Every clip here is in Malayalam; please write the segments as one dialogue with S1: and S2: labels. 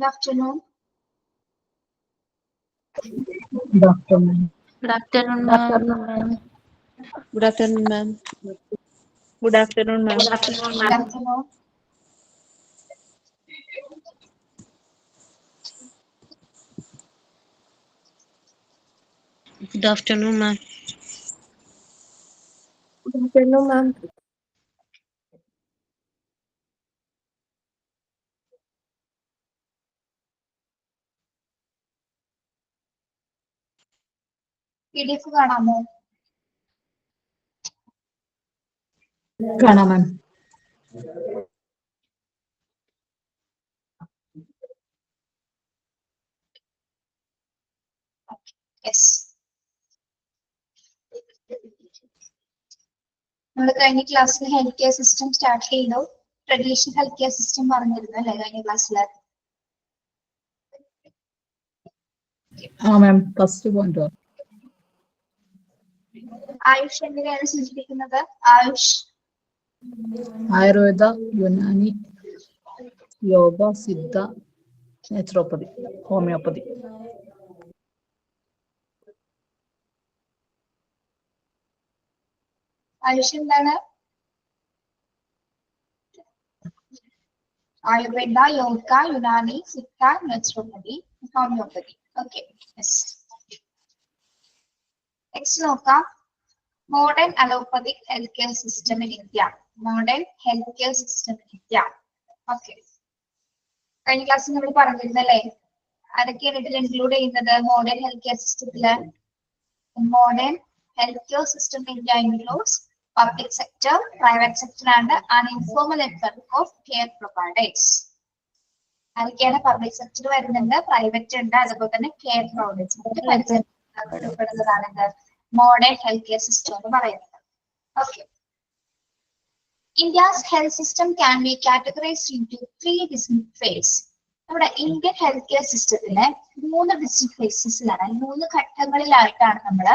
S1: Good afternoon.
S2: Good afternoon.
S3: Good afternoon,
S2: Good
S3: ma'am.
S2: afternoon, ma'am.
S4: Good afternoon, ma'am. Good afternoon, ma'am.
S1: Good afternoon.
S3: Good afternoon, ma'am.
S4: Good afternoon, ma'am.
S1: PDF കാണാമോ?
S2: കാണാം മാം.
S1: Yes. നമ്മൾ കഴിഞ്ഞ ക്ലാസ്സിൽ ഹെൽത്ത് കെയർ സിസ്റ്റം സ്റ്റാർട്ട് ചെയ്തു. ട്രഡീഷണൽ ഹെൽത്ത് കെയർ സിസ്റ്റം പറഞ്ഞിരുന്നു അല്ലേ കഴിഞ്ഞ ക്ലാസ്സിൽ?
S2: മാം ഫസ്റ്റ് പോയിന്റ്
S1: ആയുഷ് എങ്ങനെയാണ് സൂചിപ്പിക്കുന്നത്? AYUSH
S2: Ayurveda, Unani, yoga, Siddha, naturopathy, homeopathy.
S1: AYUSH എന്താണ്? Ayurveda, yoga, Unani, Siddha, naturopathy, homeopathy. Okay. Next നോക്കാം. Modern allopathic health care system in India. Modern health care system in India. Okay. കഴിഞ്ഞ ക്ലാസ്സിൽ നമ്മൾ പറഞ്ഞിരുന്നല്ലേ അതൊക്കെയാണ് ഇതിൽ ഇൻക്ലൂഡ് ചെയ്യുന്നത് മോഡേൺ ഹെൽത്ത് കെയർ സിസ്റ്റത്തില്? Modern health care system in India includes public sector, private sector and uninformal network of care providers. അതൊക്കെയാണ് പബ്ലിക് സെക്ടർ വരുന്നുണ്ട്, പ്രൈവറ്റ് ഉണ്ട്, അതുപോലെ തന്നെ കെയർ പ്രൊവൈഡേഴ്സ് ഉൾപ്പെടുന്നതാണ് മോഡേൺ ഹെൽത്ത് കെയർ സിസ്റ്റം എന്ന് പറയുന്നത്. Okay. India's health system can be categorized into 3 distinct phases. നമ്മുടെ ഇന്ത്യൻ ഹെൽത്ത് കെയർ സിസ്റ്റത്തിലെ 3 ഡിസ്ട്രിക്ട് ഫേസസിലാണ്, 3 ഘട്ടങ്ങളിലായിട്ടാണ് നമ്മൾ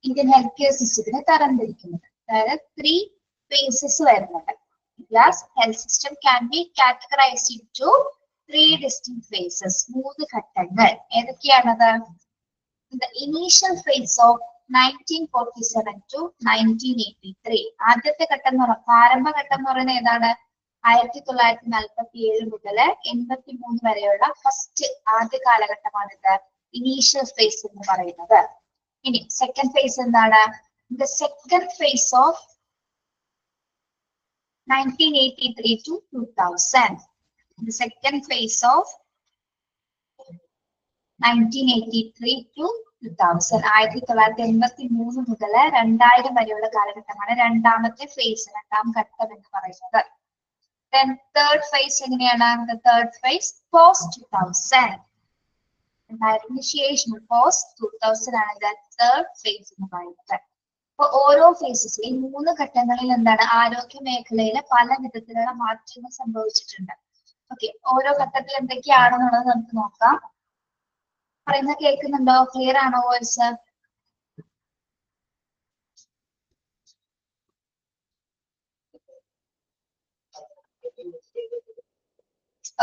S1: ഇന്ത്യൻ ഹെൽത്ത് കെയർ സിസ്റ്റത്തിനെ തരംതിരിക്കുന്നത്. അതായത് 3 ഫേസസ് വരുന്നുണ്ട്. India's health system can be categorized into 3 distinct phases. 3 ഘട്ടങ്ങൾ ഏതൊക്കെയാണത്? The initial phase of 1947 to 1983. ആദ്യത്തെ ഘട്ടം എന്ന് പറയുന്നത് പ്രാരംഭഘട്ടം എന്ന് പറയുന്നത് ഏതാണ്? 1947 മുതൽ 83 വരെയുള്ള ഫസ്റ്റ് ആദ്യ കാലഘട്ടമാണിത് ഇനീഷ്യൽ ഫേസ് എന്ന് പറയുന്നത്. ഇനി സെക്കൻഡ് ഫേസ് എന്താണ്? The second phase of 1983 to 2000. The second phase of 1983 to 2000. 1983 മുതൽ 2000 വരെയുള്ള കാലഘട്ടമാണ് രണ്ടാമത്തെ ഫേസ്, രണ്ടാം ഘട്ടം എന്ന് പറയുന്നത്. Then third phase എങ്ങനെയാണ്? The third phase post 2000. Initiation post 2000 ആണ് the third phase എന്ന് പറയുന്നത്. അപ്പൊ ഓരോ ഫേസസിൽ ഈ 3 ഘട്ടങ്ങളിൽ എന്താണ് ആരോഗ്യ മേഖലയിൽ പല വിധത്തിലുള്ള മാറ്റങ്ങൾ സംഭവിച്ചിട്ടുണ്ട്. ഓക്കെ. ഓരോ ഘട്ടത്തിൽ എന്തൊക്കെയാണെന്നുള്ളത് നമുക്ക് നോക്കാം. പറയുന്നത് കേൾക്കുന്നുണ്ടോ? ക്ലിയർ ആണോ voice?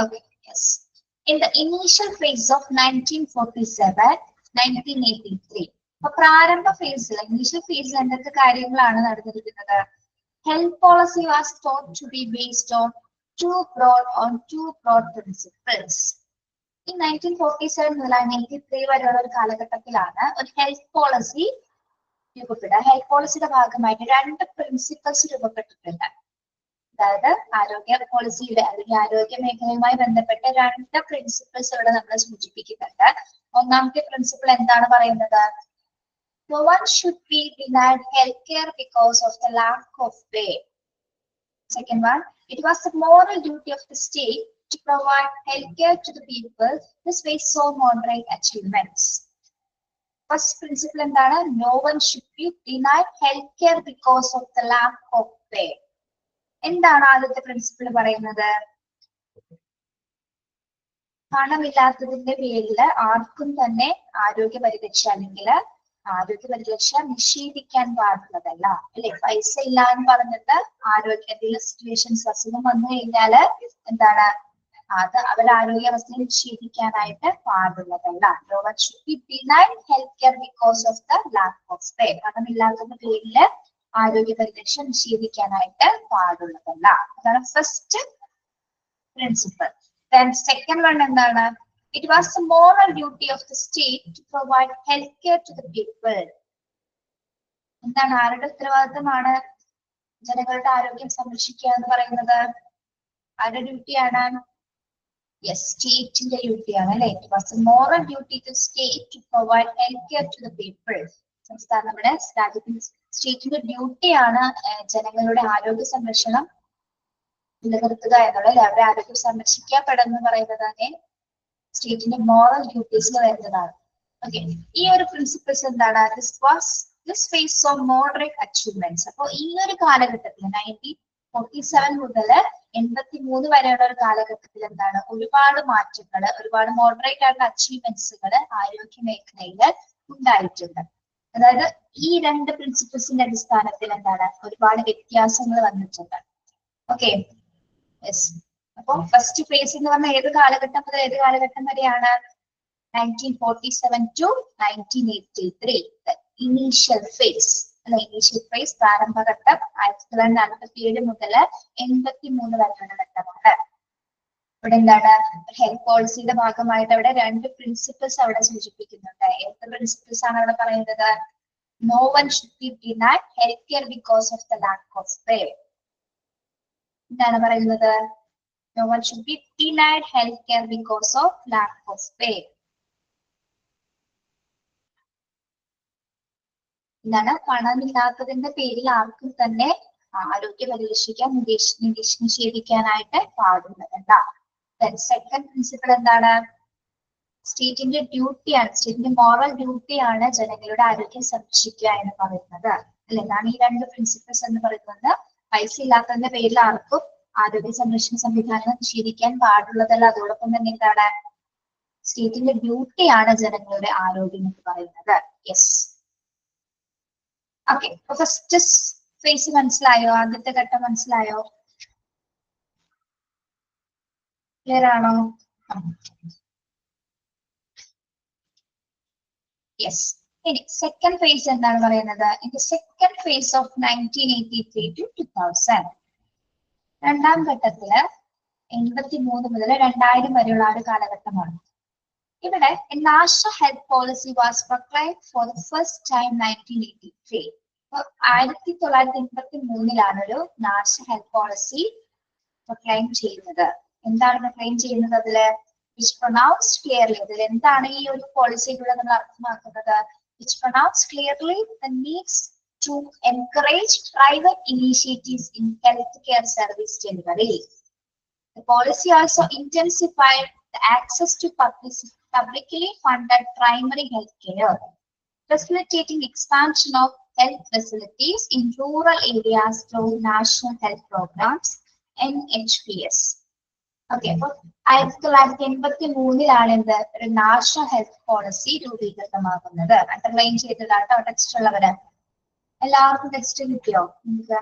S1: Okay, yes. In the initial phase of 1947, 1983. അപ്പൊ പ്രാരംഭ ഫേസിൽ ഇനീഷ്യൽ ഫേസിൽ എന്തൊക്കെ കാര്യങ്ങളാണ് നടന്നിരിക്കുന്നത്? Health policy was thought to be based on two broad principles. In 1947 മുതൽ 1983 വരെയുള്ള ഒരു കാലഘട്ടത്തിലാണ് ഒരു ഹെൽത്ത് പോളിസി രൂപപ്പെട്ടത്. ഹെൽത്ത് പോളിസിയുടെ ഭാഗമായിട്ട് 2 പ്രിൻസിപ്പൽസ് രൂപപ്പെട്ടിട്ടുണ്ട്. അതായത് ആരോഗ്യ പോളിസിയുടെ അല്ലെങ്കിൽ ആരോഗ്യ മേഖലയുമായി ബന്ധപ്പെട്ട 2 പ്രിൻസിപ്പിൾസ് ഇവിടെ നമ്മൾ സൂചിപ്പിക്കുന്നുണ്ട്. ഒന്നാമത്തെ പ്രിൻസിപ്പിൾ എന്താണ് പറയുന്നത്? No one should be denied health care because of the lack of pay. Second one, it was the moral duty of the state to provide health care to the people despite so moderate achievements. First principle എന്താണ്? No one should be denied health care because of the lack of pay. എന്താണ് ആദ്യത്തെ പ്രിൻസിപ്പിൾ പറയുന്നത്? പണമില്ലാത്തതിന്റെ പേരിൽ ആർക്കും തന്നെ ആരോഗ്യ പരിരക്ഷ അല്ലെങ്കിൽ ആരോഗ്യ പരിരക്ഷ നിഷേധിക്കാൻ പാടുള്ളതല്ല അല്ലെ? പൈസ ഇല്ല എന്ന് പറഞ്ഞിട്ട് ആരോഗ്യ എന്തെങ്കിലും സിറ്റുവേഷൻസ് അസുഖം വന്നു കഴിഞ്ഞാല് എന്താണ് അത് അവരുടെ ആരോഗ്യാവസ്ഥയെ നിഷേധിക്കാനായിട്ട് പാടുള്ളതല്ല. No one should be denied healthcare because of the lack of pay. പണമില്ലാത്തതിന്റെ പേരിൽ ആരോഗ്യ പരിരക്ഷ നിഷേധിക്കാനായിട്ട് പാടുള്ളതല്ല. അതാണ് first principal. Then second one എന്താണ്? It was the moral duty of the state to provide healthcare to the people. എന്താണ്, ആരുടെ ഉത്തരവാദിത്തമാണ് ജനങ്ങളുടെ ആരോഗ്യം സംരക്ഷിക്കുക എന്ന് പറയുന്നത്? ആരുടെ ഡ്യൂട്ടിയാണ്? യെസ്, സ്റ്റേറ്റിന്റെ ഡ്യൂട്ടിയാണ് അല്ലെ. It was a moral duty to state to provide health care to the people. സംസ്ഥാന നമ്മുടെ രാജ്യത്തിന്റെ സ്റ്റേറ്റിന്റെ ഡ്യൂട്ടിയാണ് ജനങ്ങളുടെ ആരോഗ്യ സംരക്ഷണം നിലനിർത്തുക എന്നുള്ളത്. അവരുടെ ആരോഗ്യം സംരക്ഷിക്കപ്പെടുന്ന പറയുന്നത് തന്നെ സ്റ്റേറ്റിന്റെ മോറൽ ഡ്യൂട്ടീസിൽ വരുന്നതാണ്. ഓക്കെ, ഈ ഒരു പ്രിൻസിപ്പിൾസ് എന്താണ്? This phase of moderate achievements. അപ്പൊ ഈ ഒരു കാലഘട്ടത്തിൽ 1947 മുതൽ 83 വരെയുള്ള ഒരു കാലഘട്ടത്തിൽ എന്താണ്, ഒരുപാട് മാറ്റങ്ങൾ, ഒരുപാട് മോഡറേറ്റ് ആയിട്ടുള്ള അച്ചീവ്മെന്റ്സുകൾ ആരോഗ്യ മേഖലയിൽ ഉണ്ടായിട്ടുണ്ട്. അതായത് ഈ രണ്ട് പ്രിൻസിപ്പിൾസിന്റെ അടിസ്ഥാനത്തിൽ എന്താണ്, ഒരുപാട് വ്യത്യാസങ്ങൾ വന്നിട്ടുണ്ട്. Okay, yes. അപ്പൊ ഫസ്റ്റ് ഫേസ് എന്ന് പറഞ്ഞാൽ ഏത് കാലഘട്ടം മുതൽ ഏത് കാലഘട്ടം വരെയാണ്? 1947 to 1983. ഇനീഷ്യൽ ഫേസ് അല്ലെ, ഇനീഷ്യൽ ഫേസ് പ്രാരംഭഘട്ടം 1947 മുതൽ 83 വരെയുള്ള ഘട്ടമാണ്. ഇവിടെ എന്താണ്, ഹെൽത്ത് പോളിസിയുടെ ഭാഗമായിട്ട് അവിടെ രണ്ട് പ്രിൻസിപ്പിൾസ് അവിടെ സൂചിപ്പിക്കുന്നുണ്ട്. എന്ത് പ്രിൻസിപ്പിൾസ് ആണ് അവിടെ പറയുന്നത്? No one should be denied healthcare because of the lack of pay. എന്താണ് പറയുന്നത്? No one should be denied healthcare because of lack of pay. എന്താണ്, പണമില്ലാത്തതിന്റെ പേരിൽ ആർക്കും തന്നെ ആരോഗ്യ പരിരക്ഷിക്കാൻ നിഷേധിക്കാനായിട്ട് പാടുന്നതല്ല. സെക്കൻഡ് പ്രിൻസിപ്പിൾ എന്താണ്? സ്റ്റേറ്റിന്റെ ഡ്യൂട്ടിയാണ്, സ്റ്റേറ്റിന്റെ മോറൽ ഡ്യൂട്ടിയാണ് ജനങ്ങളുടെ ആരോഗ്യം സംരക്ഷിക്കുക എന്ന് പറയുന്നത് അല്ലെ. എന്താണ് ഈ രണ്ട് പ്രിൻസിപ്പിൾസ് എന്ന് പറയുന്നത്? പൈസ ഇല്ലാത്തതിന്റെ പേരിൽ ആർക്കും ആരോഗ്യ സംരക്ഷണ സംവിധാനങ്ങൾ നിഷേധിക്കാൻ പാടുള്ളതല്ല. അതോടൊപ്പം തന്നെ എന്താണ്, സ്റ്റേറ്റിന്റെ ഡ്യൂട്ടിയാണ് ജനങ്ങളുടെ ആരോഗ്യം എന്ന് പറയുന്നത്. യെസ്. ഓക്കെ, ഫസ്റ്റ് ഫേസ് മനസ്സിലായോ? ആദ്യത്തെ ഘട്ടം മനസ്സിലായോ? ക്ലിയർ ആണോ? യെസ്. ഇനി സെക്കൻഡ് ഫേസ് എന്താണ് പറയുന്നത്? In the second phase of 1983 to 2000. രണ്ടാം ഘട്ടത്തില് 83 മുതൽ 2000 വരെയുള്ള ഒരു കാലഘട്ടമാണ്. ഇവിടെ national health policy was proclaimed for the first time 1983. 1983 ഒരു നാഷണൽ ഹെൽത്ത് പോളിസി പ്രൊക്ലൈം ചെയ്യുന്നത്. എന്താണ് പ്രൊക്ലൈം ചെയ്യുന്നത്? അതില് which pronounced clearly, അതിൽ എന്താണ് ഈ ഒരു പോളിസിയിലൂടെ നമ്മൾ അർത്ഥമാക്കുന്നത്? which pronounced clearly the needs to encourage private initiatives in healthcare service delivery. The policy also intensified the access to publicly funded primary health care, facilitating expansion of health facilities in rural areas through National Health Programs, NHPS. ഓക്കെ, അപ്പൊ 1983 എന്ത് ഒരു നാഷണൽ ഹെൽത്ത് പോളിസി രൂപീകൃതമാകുന്നത്. അണ്ടർലൈൻ ചെയ്തതാട്ടോ ടെക്സ്റ്റ് ഉള്ളവര്. എല്ലാവർക്കും ടെക്സ്റ്റ് കിട്ടിയോ? നിങ്ങൾക്ക്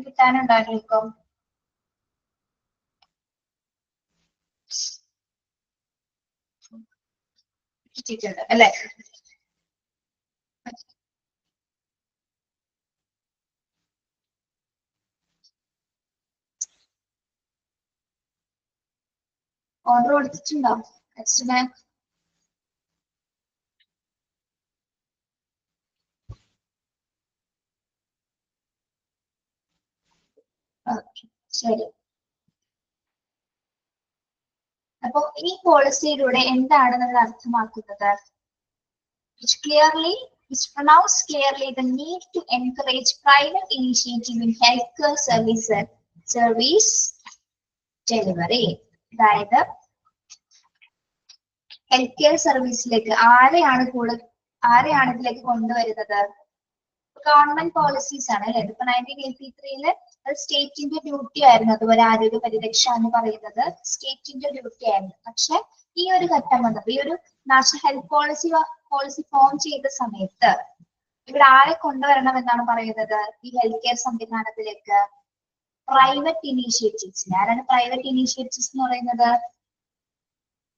S1: കിട്ടാനുണ്ടായിരിക്കും. കിട്ടിയിട്ടുണ്ട് അല്ലെ? ഓർഡർ കൊടുത്തിട്ടുണ്ടോ ടെക്സ്റ്റിന്? ഓക്കെ, ശരി. അപ്പൊ ഈ പോളിസിയിലൂടെ എന്താണ് നമ്മൾ അർത്ഥമാക്കുന്നത്? which pronounced clearly the need to encourage private initiative in healthcare service delivery. അതായത് ഹെൽത്ത് കെയർ സർവീസിലേക്ക് ആരെയാണ് ഇതിലേക്ക് കൊണ്ടുവരുന്നത്? ഗവൺമെന്റ് പോളിസീസ് ആണ് അല്ലെ. ഇപ്പൊ 1983 അത് സ്റ്റേറ്റിന്റെ ഡ്യൂട്ടി ആയിരുന്നു. അതുപോലെ ആരോഗ്യ പരിരക്ഷ എന്ന് പറയുന്നത് സ്റ്റേറ്റിന്റെ ഡ്യൂട്ടി ആയിരുന്നു. പക്ഷെ ഈ ഒരു ഘട്ടം വന്നപ്പോൾ, ഈ ഒരു നാഷണൽ ഹെൽത്ത് പോളിസി ഫോം ചെയ്ത സമയത്ത് ഇവിടെ ആരെ കൊണ്ടുവരണം എന്നാണ് പറയുന്നത്? ഈ ഹെൽത്ത് കെയർ സംവിധാനത്തിലേക്ക് പ്രൈവറ്റ് ഇനീഷ്യേറ്റീവ്സിനെ. ആരാണ് പ്രൈവറ്റ് ഇനീഷ്യേറ്റീവ്സ് എന്ന് പറയുന്നത്?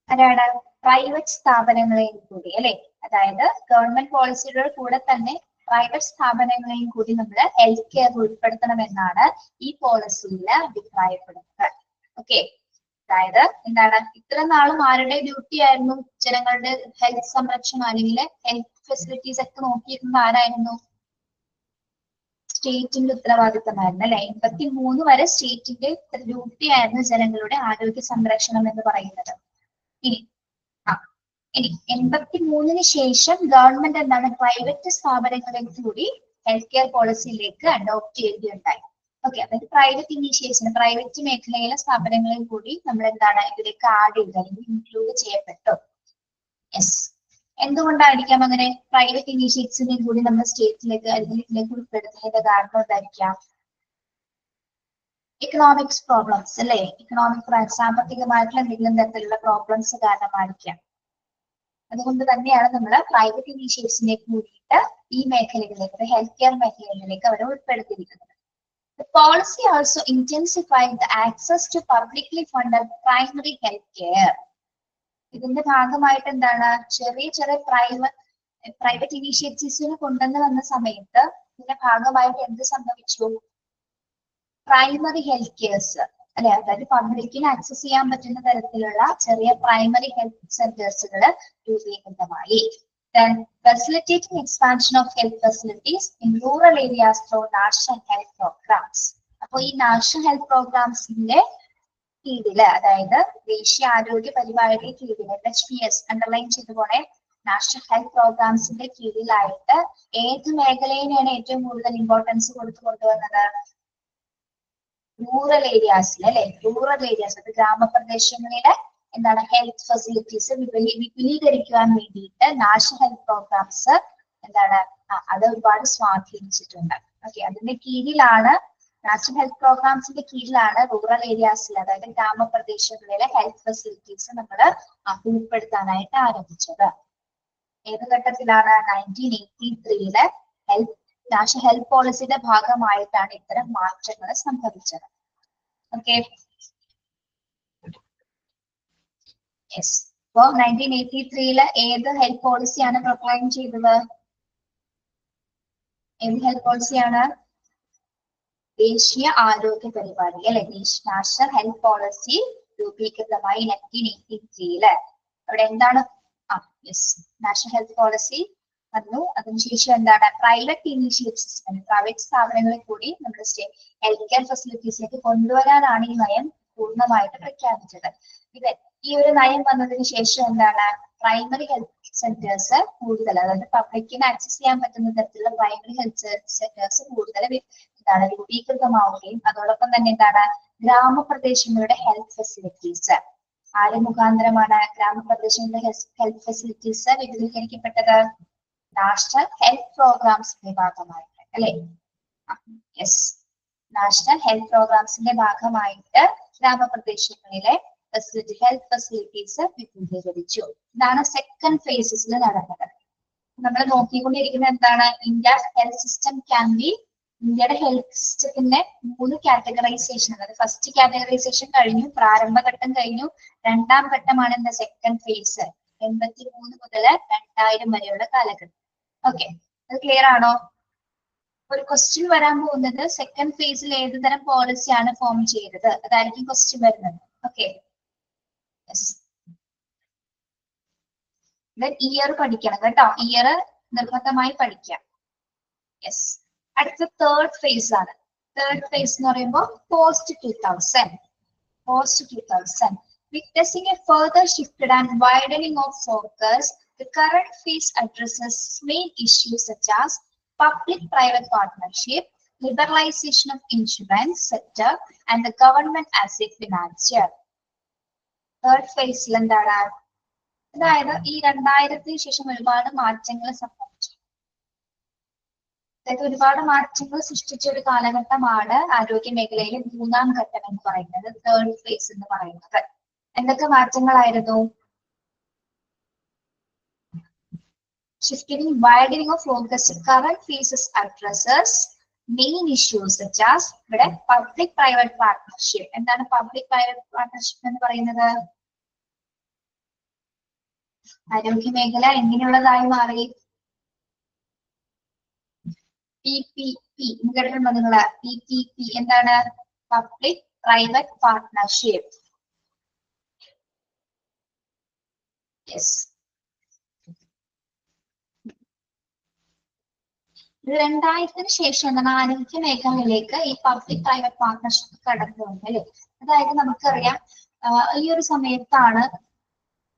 S1: ആരാണ്? പ്രൈവറ്റ് സ്ഥാപനങ്ങളെയും കൂടി അല്ലെ, അതായത് ഗവൺമെന്റ് പോളിസിയുടെ കൂടെ തന്നെ പ്രൈവറ്റ് സ്ഥാപനങ്ങളെയും കൂടി നമ്മൾ ഹെൽത്ത് കെയർ ഉൾപ്പെടുത്തണമെന്നാണ് ഈ പോളിസിയിൽ അഭിപ്രായപ്പെടുന്നത്. ഓക്കെ, അതായത് എന്താണ്, ഇത്ര നാളും ആരുടെ ഡ്യൂട്ടി ആയിരുന്നു ജനങ്ങളുടെ ഹെൽത്ത് സംരക്ഷണം അല്ലെങ്കിൽ ഹെൽത്ത് ഫെസിലിറ്റീസ് ഒക്കെ നോക്കിയിരുന്നത് ആരായിരുന്നു? സ്റ്റേറ്റിന്റെ ഉത്തരവാദിത്തമായിരുന്നു അല്ലെ. 83 വരെ സ്റ്റേറ്റിന്റെ ഡ്യൂട്ടി ആയിരുന്നു ജനങ്ങളുടെ ആരോഗ്യ സംരക്ഷണം എന്ന് പറയുന്നത്. ഇനി 83 ശേഷം ഗവൺമെന്റ് എന്താണ് പ്രൈവറ്റ് സ്ഥാപനങ്ങളെ കൂടി ഹെൽത്ത് കെയർ പോളിസിയിലേക്ക് അഡോപ്റ്റ് ചെയ്യുകയുണ്ടായി. ഓക്കെ, അതായത് പ്രൈവറ്റ് ഇനീഷ്യേഷൻ, പ്രൈവറ്റ് മേഖലയിലെ സ്ഥാപനങ്ങളെ കൂടി നമ്മൾ എന്താണ് ഇതിലേക്ക് ആഡ് ചെയ്ത് അല്ലെങ്കിൽ ഇൻക്ലൂഡ് ചെയ്യപ്പെട്ടു. യെസ്, എന്തുകൊണ്ടായിരിക്കാം അങ്ങനെ പ്രൈവറ്റ് ഇനീഷ്യേറ്റീവ്സിനെ കൂടി നമ്മൾ സ്റ്റേറ്റിലേക്ക് അല്ലെങ്കിൽ ഇതിലേക്ക് ഉൾപ്പെടുത്തുന്നതിന്റെ കാരണം എന്തായിരിക്കാം? ഇക്കണോമിക്സ് പ്രോബ്ലംസ് അല്ലെ, സാമ്പത്തികമായിട്ടുള്ള എന്തെങ്കിലും തരത്തിലുള്ള പ്രോബ്ലംസ് കാരണമായിരിക്കാം. അതുകൊണ്ട് തന്നെയാണ് നമ്മൾ പ്രൈവറ്റ് ഇനീഷ്യേറ്റീവ്സിനെ കൂടിയിട്ട് ഈ മേഖലകളിലേക്ക്, ഹെൽത്ത് കെയർ മേഖലകളിലേക്ക് അവരെ ഉൾപ്പെടുത്തിയിരിക്കുന്നത്. The policy also intensified the access to publicly funded primary health care. ഇതിന്റെ ഭാഗമായിട്ട് എന്താണ്, ചെറിയ ചെറിയ പ്രൈവറ്റ് ഇനീഷ്യേറ്റീവ്സിനെ കൊണ്ടുവന്ന് വന്ന സമയത്ത് ഇതിന്റെ ഭാഗമായിട്ട് എന്ത് സംഭവിച്ചു? പ്രൈമറി ഹെൽത്ത് കെയർസ് അല്ലെ, അതായത് പബ്ലിക്കിന് ആക്സസ് ചെയ്യാൻ പറ്റുന്ന തരത്തിലുള്ള ചെറിയ പ്രൈമറി ഹെൽത്ത് സെന്റേഴ്സുകൾ രൂപീകൃതമായി. Then facilitating expansion of health facilities in rural areas through national health programs. അപ്പോൾ ഈ നാഷണൽ ഹെൽത്ത് പ്രോഗ്രാംസിന്റെ കീഴില്, അതായത് ദേശീയ ആരോഗ്യ പരിപാടിയുടെ കീഴില്, HPS അണ്ടർലൈൻ ചെയ്തു പോണേ, നാഷണൽ ഹെൽത്ത് പ്രോഗ്രാംസിന്റെ കീഴിലായിട്ട് ഏത് മേഖലയിലാണ് ഏറ്റവും കൂടുതൽ ഇമ്പോർട്ടൻസ് കൊടുത്തു കൊണ്ടുവന്നത്? റൂറൽ ഏരിയാസിൽ അല്ലെ, റൂറൽ ഏരിയാസ്, അത് ഗ്രാമപ്രദേശങ്ങളിലെ എന്താണ് ഹെൽത്ത് ഫെസിലിറ്റീസ് വിപുലീകരിക്കുവാൻ വേണ്ടിയിട്ട് നാഷണൽ ഹെൽത്ത് പ്രോഗ്രാംസ് എന്താണ് അത് ഒരുപാട് സ്വാധീനിച്ചിട്ടുണ്ട്. ഓക്കെ, അതിന്റെ കീഴിലാണ്, നാഷണൽ ഹെൽത്ത് പ്രോഗ്രാംസിന്റെ കീഴിലാണ് റൂറൽ ഏരിയാസിൽ, അതായത് ഗ്രാമപ്രദേശങ്ങളിലെ ഹെൽത്ത് ഫെസിലിറ്റീസ് നമ്മൾ ഉൾപ്പെടുത്താനായിട്ട് ആരംഭിച്ചത്. ഏത് ഘട്ടത്തിലാണ്? 1983 നാഷണൽ ഹെൽത്ത് പോളിസിയുടെ ഭാഗമായിട്ടാണ് ഇത്തരം മാറ്റങ്ങൾ സംഭവിച്ചത്. Okay, yes. അപ്പോ 1983 ഏത് ഹെൽത്ത് പോളിസിയാണ് പ്രൊക്ലൈം ചെയ്തത്? ഏത് ഹെൽത്ത് പോളിസിയാണ്? ദേശീയ ആരോഗ്യ പരിപാടി അല്ലെ, നാഷണൽ ഹെൽത്ത് പോളിസി രൂപീകൃതമായി 1983. അവിടെ എന്താണ്? യെസ്, നാഷണൽ ഹെൽത്ത് പോളിസി വന്നു. അതിനുശേഷം എന്താണ്, പ്രൈവറ്റ് ഇനീഷ്യേറ്റീവ്സ്, പ്രൈവറ്റ് സ്ഥാപനങ്ങളെ കൂടി നമ്മുടെ ഹെൽത്ത് കെയർ ഫെസിലിറ്റീസിലേക്ക് കൊണ്ടുവരാനാണ് ഈ നയം പൂർണ്ണമായിട്ട് പ്രഖ്യാപിച്ചത്. ഈ ഒരു നയം വന്നതിന് ശേഷം എന്താണ്, പ്രൈമറി ഹെൽത്ത് സെന്റേഴ്സ് കൂടുതൽ, അതായത് പബ്ലിക്കിന് ആക്സസ് ചെയ്യാൻ പറ്റുന്ന തരത്തിലുള്ള പ്രൈമറി ഹെൽത്ത് സെന്റേഴ്സ് കൂടുതൽ എന്താണ് രൂപീകൃതമാവുകയും അതോടൊപ്പം തന്നെ എന്താണ് ഗ്രാമപ്രദേശങ്ങളുടെ ഹെൽത്ത് ഫെസിലിറ്റീസ് ആര് മുഖാന്തരമാണ് ഗ്രാമപ്രദേശങ്ങളിലെ ഹെൽത്ത് ഫെസിലിറ്റീസ് വിപുലീകരിക്കപ്പെട്ടത്? നാഷണൽ ഹെൽത്ത് പ്രോഗ്രാംസിന്റെ ഭാഗമായിട്ട് അല്ലെ. യെസ്, നാഷണൽ ഹെൽത്ത് പ്രോഗ്രാംസിന്റെ ഭാഗമായിട്ട് ഗ്രാമപ്രദേശങ്ങളിലെ ഹെൽത്ത് ഫെസിലിറ്റീസ് വിപുലീകരിച്ചു. ഇതാണ് സെക്കൻഡ് ഫേസസിൽ നടന്നത്. നമ്മൾ നോക്കിക്കൊണ്ടിരിക്കുന്നത് എന്താണ്? ഹെൽത്ത് സിസ്റ്റം ക്യാൻ ബി, ഇന്ത്യയുടെ ഹെൽത്ത് സിസ്റ്റത്തിന്റെ 3 കാറ്റഗറൈസേഷൻ. അതായത് ഫസ്റ്റ് കാറ്റഗറൈസേഷൻ കഴിഞ്ഞു, പ്രാരംഭഘട്ടം കഴിഞ്ഞു. രണ്ടാം ഘട്ടമാണ് എന്താ? സെക്കൻഡ് ഫേസ്, 83 മുതൽ 2000 വരെയുള്ള കാലഘട്ടം. ഓക്കെ, അത് ക്ലിയർ ആണോ? ഒരു ക്വസ്റ്റ്യൻ വരാൻ പോകുന്നത് സെക്കൻഡ് ഫേസിൽ ഏത് തരം പോളിസിയാണ് ഫോം ചെയ്തത്, അതായിരിക്കും ക്വസ്റ്റ്യൻ വരുന്നത്. ഓക്കെ, ഇയർ പഠിക്കണം കേട്ടോ, ഇയർ നിർബന്ധമായി പഠിക്കാം. യെസ്, അടുത്ത തേർഡ് ഫേസ് ആണ്. തേർഡ് ഫേസ് എന്ന് പറയുമ്പോൾ post 2000. Witnessing a further shifted and widening of focus, the current phase addresses main issues such as public-private partnership, liberalization of insurance sector, and the government as a financier. Third ഫേസിൽ എന്താണ്? അതായത് ഈ 2000-ന് ശേഷം ഒരുപാട് മാറ്റങ്ങൾ സംഭവിച്ചു. അതായത് ഒരുപാട് മാറ്റങ്ങൾ സൃഷ്ടിച്ച ഒരു കാലഘട്ടമാണ് ആരോഗ്യ മേഖലയിലെ 3ാം ഘട്ടം എന്ന് പറയുന്നത്, തേർഡ് ഫേസ് എന്ന് പറയുന്നത്. എന്തൊക്കെ മാറ്റങ്ങളായിരുന്നു? Shifting, widening of focus, current phases addresses main issues such as ഇവിടെ പബ്ലിക് പ്രൈവറ്റ് പാർട്ട്ണർഷിപ്പ്. എന്താണ് പബ്ലിക് പ്രൈവറ്റ് പാർട്ട്ണർഷിപ്പ് എന്ന് പറയുന്നത്? ആരോഗ്യ മേഖല എങ്ങനെയുള്ളതായി മാറി? PPP കേട്ടിട്ടുണ്ടോ നിങ്ങള്? PPP എന്താണ്? Public private partnership. യെസ്. 2000-ന് ശേഷം എന്താണ് ആരോഗ്യ മേഖലയിലേക്ക് ഈ പബ്ലിക് പ്രൈവറ്റ് പാർട്ട്ണർഷിപ്പ് കടന്നു വന്നത് അല്ലെ? അതായത് നമുക്കറിയാം ഈ ഒരു സമയത്താണ്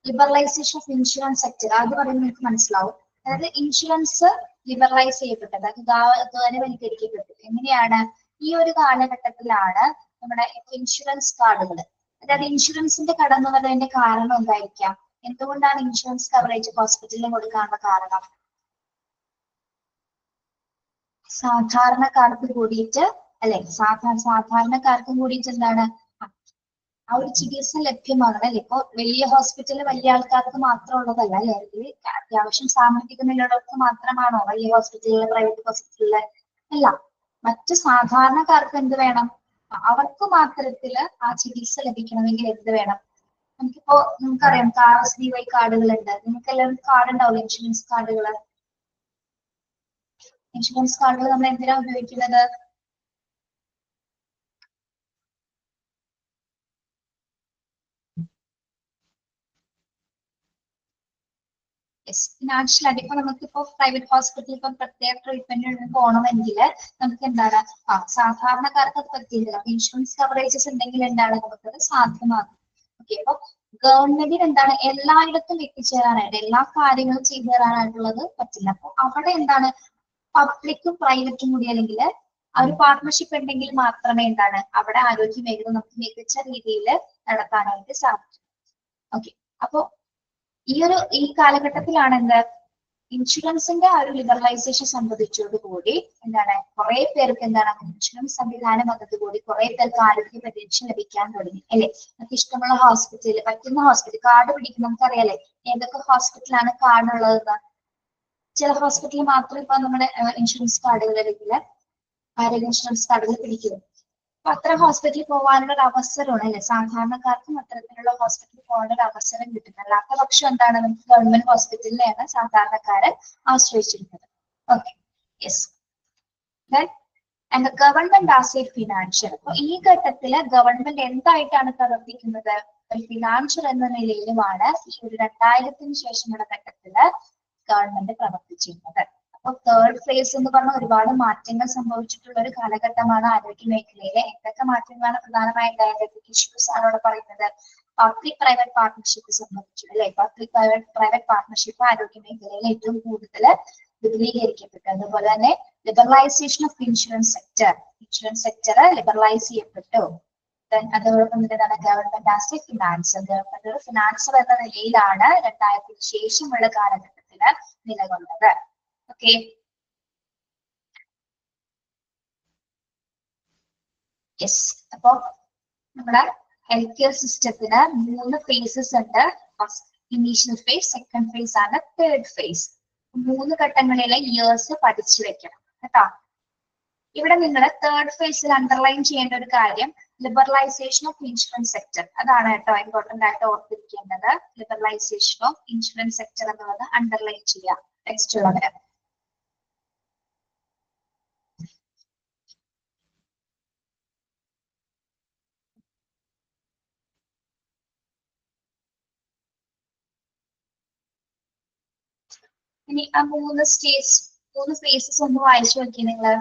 S1: ലിബറലൈസേഷൻ ഓഫ് ഇൻഷുറൻസ് സെക്ടർ. അത് പറയുമ്പോൾ നിങ്ങൾക്ക് മനസ്സിലാവും. അതായത് ഇൻഷുറൻസ് ലിബറലൈസ് ചെയ്യപ്പെട്ടത്, ഗൗരവവൽക്കരിക്കപ്പെട്ടു. എങ്ങനെയാണ്? ഈ ഒരു കാലഘട്ടത്തിലാണ് നമ്മുടെ ഇൻഷുറൻസ് കാർഡുകൾ, അതായത് ഇൻഷുറൻസിന്റെ കടന്നുവരവിന്റെ കാരണം എന്തായിരിക്കാം? എന്തുകൊണ്ടാണ് ഇൻഷുറൻസ് കവറേജ് ഹോസ്പിറ്റലിൽ കൊടുക്കാനുള്ള കാരണം? സാധാരണക്കാർക്ക് കൂടിയിട്ട് അല്ലെ? സാധാരണക്കാർക്കും കൂടിയിട്ട് എന്താണ് ആ ഒരു ചികിത്സ ലഭ്യമാകണം അല്ലെ? ഇപ്പൊ വലിയ ഹോസ്പിറ്റലിൽ വലിയ ആൾക്കാർക്ക് മാത്രം ഉള്ളതല്ല അല്ലെ? അത്യാവശ്യം സാമ്പത്തിക നിലയുള്ളവർക്ക് മാത്രമാണോ വലിയ ഹോസ്പിറ്റലിലെ പ്രൈവറ്റ് ഹോസ്പിറ്റലിലെ? അല്ല, മറ്റു സാധാരണക്കാർക്ക് എന്ത് വേണം? അവർക്ക് മാത്രത്തില് ആ ചികിത്സ ലഭിക്കണമെങ്കിൽ എന്ത് വേണം? നമുക്കറിയാം RSDY കാർഡുകളുണ്ട്. നിങ്ങൾക്ക് എല്ലാവരും കാർഡ് ഉണ്ടാവില്ല, ഇൻഷുറൻസ് കാർഡുകൾ. ഇൻഷുറൻസ് കാർഡുകൾ നമ്മൾ എന്തിനാണ് ഉപയോഗിക്കുന്നത്? ഫിനാൻഷ്യൽ ആയിട്ട് ഇപ്പൊ നമുക്കിപ്പോ പ്രൈവറ്റ് ഹോസ്പിറ്റലിൽ ഇപ്പൊ പ്രത്യേക ട്രീറ്റ്മെന്റിന് പോകണമെങ്കിൽ നമുക്ക് എന്താണ് സാധാരണക്കാർക്ക് അത് പറ്റില്ല. ഇൻഷുറൻസ് കവറേജസ് ഉണ്ടെങ്കിൽ എന്താണ് നമുക്കത് സാധ്യമാകും. ഓക്കെ, അപ്പൊ ഗവൺമെന്റിന് എന്താണ് എല്ലായിടത്തും എത്തിച്ചേരാനായിട്ട് എല്ലാ കാര്യങ്ങളും ചെയ്തു തരാനായിട്ടുള്ളത് പറ്റില്ല. അപ്പൊ അവിടെ എന്താണ് പബ്ലിക്കും പ്രൈവറ്റും കൂടി അല്ലെങ്കിൽ ആ ഒരു പാർട്ട്ണർഷിപ്പ് ഉണ്ടെങ്കിൽ മാത്രമേ എന്താണ് അവിടെ ആരോഗ്യ മേഖല നമുക്ക് മികച്ച രീതിയിൽ നടത്താനായിട്ട് സാധിക്കും. ഓക്കെ, അപ്പൊ ഈ കാലഘട്ടത്തിലാണ് എന്ത് ഇൻഷുറൻസിന്റെ ആ ഒരു ലിബറലൈസേഷൻ സംബന്ധിച്ചതോടുകൂടി എന്താണ് കുറെ പേർക്ക് എന്താണ് ഇൻഷുറൻസ് സംവിധാനം വന്നതുകൂടി കുറെ പേർക്ക് ആരോഗ്യ പരിരക്ഷ ലഭിക്കാൻ തുടങ്ങി അല്ലെ? നമുക്ക് ഇഷ്ടമുള്ള ഹോസ്പിറ്റലിൽ പറ്റുന്ന ഹോസ്പിറ്റൽ കാർഡ് പിടിക്കും. നമുക്കറിയാലേ ഏതൊക്കെ ഹോസ്പിറ്റലാണ് കാർഡ് ഉള്ളതെന്ന്? ചില ഹോസ്പിറ്റലിൽ മാത്രം ഇപ്പൊ നമ്മുടെ ഇൻഷുറൻസ് കാർഡുകൾ അല്ലെങ്കിൽ ആരോഗ്യ ഇൻഷുറൻസ് കാർഡുകൾ പിടിക്കുന്നത്. അപ്പൊ അത്തരം ഹോസ്പിറ്റലിൽ പോകാനുള്ള ഒരു അവസരമാണ് അല്ലെ? സാധാരണക്കാർക്കും അത്തരത്തിലുള്ള ഹോസ്പിറ്റലിൽ പോകാനുള്ള ഒരു അവസരം കിട്ടുന്നത്. അല്ലാത്ത പക്ഷം എന്താണ് നമുക്ക് ഗവൺമെന്റ് ഹോസ്പിറ്റലിനെയാണ് സാധാരണക്കാരെ ആശ്രയിച്ചിരുന്നത്. Okay, yes. And government as a financial. അപ്പൊ ഈ ഘട്ടത്തില് ഗവൺമെന്റ് എന്തായിട്ടാണ് പ്രവർത്തിക്കുന്നത്? ഒരു ഫിനാൻഷ്യൽ എന്ന നിലയിലുമാണ് ഈ ഒരു 2000-ന് ശേഷമുള്ള ഘട്ടത്തില് ഗവൺമെന്റ് പ്രവർത്തിച്ചിരുന്നത്. അപ്പൊ തേർഡ് ഫേസ് എന്ന് പറഞ്ഞാൽ ഒരുപാട് മാറ്റങ്ങൾ സംഭവിച്ചിട്ടുള്ള ഒരു കാലഘട്ടമാണ് ആരോഗ്യ മേഖലയിലെ. എന്തൊക്കെ മാറ്റങ്ങളാണ് പ്രധാനമായും ഉണ്ടായത്? ഇഷ്യൂസ് ആണ് ഇവിടെ പറയുന്നത്. പബ്ലിക് പ്രൈവറ്റ് പാർട്ട്ണർഷിപ്പ് സംബന്ധിച്ചു അല്ലെ? പബ്ലിക് പ്രൈവറ്റ് പാർട്ട്ണർഷിപ്പ് ആരോഗ്യ മേഖലയിൽ ഏറ്റവും കൂടുതൽ വിപുലീകരിക്കപ്പെട്ടു. അതുപോലെ തന്നെ liberalisation of insurance sector liberalise ചെയ്യപ്പെട്ടു. അതോടൊപ്പം എന്താണ് government as a financer. Government ഒരു ഫിനാൻസർ എന്ന നിലയിലാണ് 2000-ന് ശേഷമുള്ള കാലഘട്ടത്തില് നിലകൊണ്ടത്. Okay, yes. അപ്പൊ നമ്മുടെ ഹെൽത്ത് കെയർ സിസ്റ്റത്തിന് 3 ഫേസസ് ഉണ്ട്. ഇനീഷ്യൽ ഫേസ്, സെക്കൻഡ് ഫേസ് ആണ് തേർഡ് ഫേസ്. 3 ഘട്ടങ്ങളിലെ ഇയേഴ്സ് പഠിച്ചു വെക്കണം കേട്ടോ. ഇവിടെ നിങ്ങൾ തേർഡ് ഫേസിൽ അണ്ടർലൈൻ ചെയ്യേണ്ട ഒരു കാര്യം ലിബറലൈസേഷൻ ഓഫ് ഇൻഷുറൻസ് സെക്ടർ. അതാണ് കേട്ടോ ഇമ്പോർട്ടന്റ് ആയിട്ട് ഓർത്തിരിക്കേണ്ടത്. ലിബറലൈസേഷൻ ഓഫ് ഇൻഷുറൻസ് സെക്ടർ എന്നുള്ളത് അണ്ടർലൈൻ ചെയ്യാം ടെക്സ്റ്റ് ഉള്ളവര്. ഇനി ആ 3 ഫേസസ് ഒന്ന് വായിച്ചു നോക്കി നിങ്ങൾ.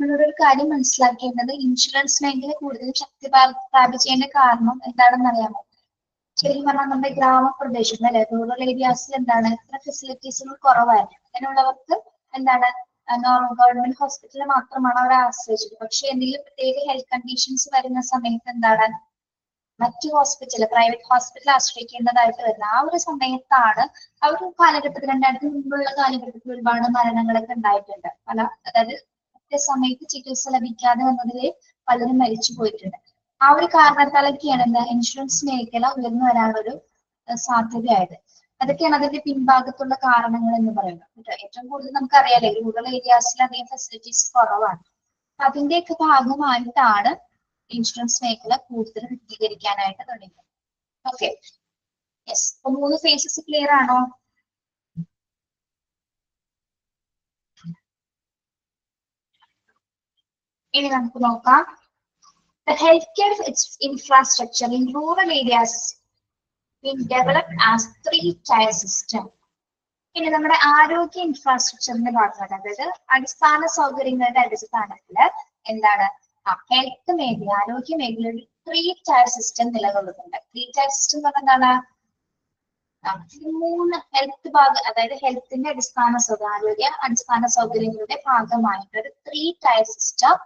S1: നിങ്ങളൊരു കാര്യം മനസ്സിലാക്കേണ്ടത് ഇൻഷുറൻസ് മേഖല കൂടുതൽ ശക്തി പ്രാപിച്ചതിന്റെ കാരണം എന്താണെന്ന് അറിയാമോ? ശരിക്കും പറഞ്ഞാൽ നമ്മുടെ ഗ്രാമപ്രദേശം അല്ലെ, റൂറൽ ഏരിയാസിൽ എന്താണ് ഇത്ര ഫെസിലിറ്റീസുകൾ കുറവായിരുന്നു. അങ്ങനെയുള്ളവർക്ക് എന്താണ് ഗവൺമെന്റ് ഹോസ്പിറ്റലിൽ മാത്രമാണ് അവരെ ആശ്രയിച്ചത്. പക്ഷെ എന്തെങ്കിലും പ്രത്യേക ഹെൽത്ത് കണ്ടീഷൻസ് വരുന്ന സമയത്ത് എന്താണ് മറ്റു ഹോസ്പിറ്റൽ പ്രൈവറ്റ് ഹോസ്പിറ്റൽ ആശ്രയിക്കേണ്ടതായിട്ട് വരുന്നത്. ആ ഒരു സമയത്താണ് ആ ഒരു കാലഘട്ടത്തിൽ 2000 മുമ്പുള്ള കാലഘട്ടത്തിൽ ഒരുപാട് മരണങ്ങളൊക്കെ ഉണ്ടായിട്ടുണ്ട്. അതായത് കൃത്യസമയത്ത് ചികിത്സ ലഭിക്കാതെ വന്നതിൽ പലരും മരിച്ചു പോയിട്ടുണ്ട്. ആ ഒരു കാരണത്താലൊക്കെയാണ് എന്താ ഇൻഷുറൻസ് മേഖല ഉയർന്നു വരാനൊരു സാധ്യതയായത്. അതൊക്കെയാണ് അതിന്റെ പിൻഭാഗത്തുള്ള കാരണങ്ങൾ എന്ന് പറയുന്നത്. ഏറ്റവും കൂടുതൽ നമുക്കറിയാലേ റൂറൽ ഏരിയാസിൽ അധികം ഫെസിലിറ്റീസ് കുറവാണ്. അപ്പൊ അതിന്റെയൊക്കെ ഭാഗമായിട്ടാണ് ഇൻഷുറൻസ് മേഖല കൂടുതൽ വിപുലീകരിക്കാനായിട്ട് തുടങ്ങിയത്. Okay, yes. അപ്പൊ 3 ഫേസസ് ക്ലിയർ ആണോ? ഇനി നമുക്ക് നോക്കാം. The healthcare infrastructure in rural areas been developed as 3-tier system. ഇനി നമ്മുടെ ആരോഗ്യ ഇൻഫ്രാസ്ട്രക്ചറിന്റെ ഭാഗമാണ്, അതായത് അടിസ്ഥാന സൗകര്യങ്ങളുടെ അടിസ്ഥാനത്തില് എന്താണ് ഹെൽത്ത് മേഖല, ആരോഗ്യ മേഖലയിൽ 3-tier സിസ്റ്റം നിലകൊള്ളുന്നുണ്ട്. 3-tier സിസ്റ്റം എന്ന് പറഞ്ഞാൽ എന്താണ്? 3 ഹെൽത്ത് ഭാഗം, അതായത് ഹെൽത്തിന്റെ ആരോഗ്യ അടിസ്ഥാന സൗകര്യങ്ങളുടെ ഭാഗമായിട്ട് ഒരു 3-tier സിസ്റ്റം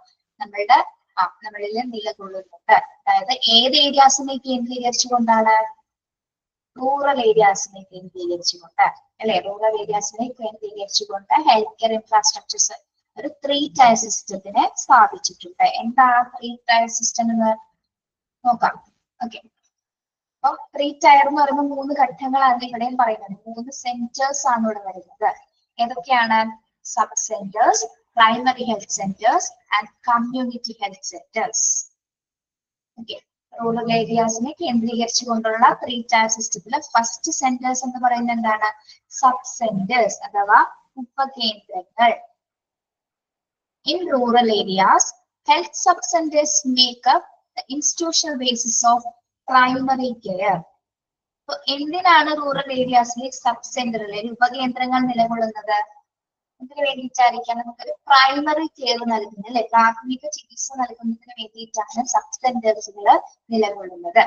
S1: നമ്മളിൽ നിലകൊള്ളുന്നുണ്ട്. അതായത് ഏത് ഏരിയാസിനെ കേന്ദ്രീകരിച്ചുകൊണ്ടാണ്? റൂറൽ ഏരിയാസിനെ കേന്ദ്രീകരിച്ചുകൊണ്ട്, അല്ലെ? റൂറൽ ഏരിയാസിനെ കേന്ദ്രീകരിച്ചുകൊണ്ട് ഹെൽത്ത് കെയർ ഇൻഫ്രാസ്ട്രക്ചേഴ്സ് ഒരു 3-tier സിസ്റ്റത്തിനെ സ്ഥാപിച്ചിട്ടുണ്ട്. എന്താണ് 3-tier സിസ്റ്റം എന്ന് നോക്കാം. ഓക്കെ, അപ്പൊ 3-tier എന്ന് പറയുമ്പോൾ 3 ഘട്ടങ്ങളാണ് ഇവിടെയും പറയുന്നത്. 3 സെന്റേഴ്സ് ആണ് ഇവിടെ വരുന്നത്. ഏതൊക്കെയാണ്? Sub centres, primary health centres and community health centres. Okay, rural ഏരിയാസിനെ കേന്ദ്രീകരിച്ചുകൊണ്ടുള്ള 3-tier സിസ്റ്റത്തിലെ ഫസ്റ്റ് സെന്റേഴ്സ് എന്ന് പറയുന്നത് എന്താണ്? സബ് സെന്റേഴ്സ് അഥവാ ഉപകേന്ദ്രങ്ങൾ. In rural areas, health sub-centers make up the institutional basis of primary care. So, എന്തിനാണ് റൂറൽ ഏരിയാസിലെ സബ് സെന്ററിലെ ഉപകേന്ദ്രങ്ങൾ നിലകൊള്ളുന്നത്? ഇതിന് വേണ്ടിയിട്ടായിരിക്കാം നമുക്കൊരു പ്രൈമറി കെയർ നൽകുന്നത്, അല്ലെ? പ്രാഥമിക ചികിത്സ നൽകുന്നതിന് വേണ്ടിയിട്ടാണ് സബ് സെന്റേഴ്സുകൾ നിലകൊള്ളുന്നത്.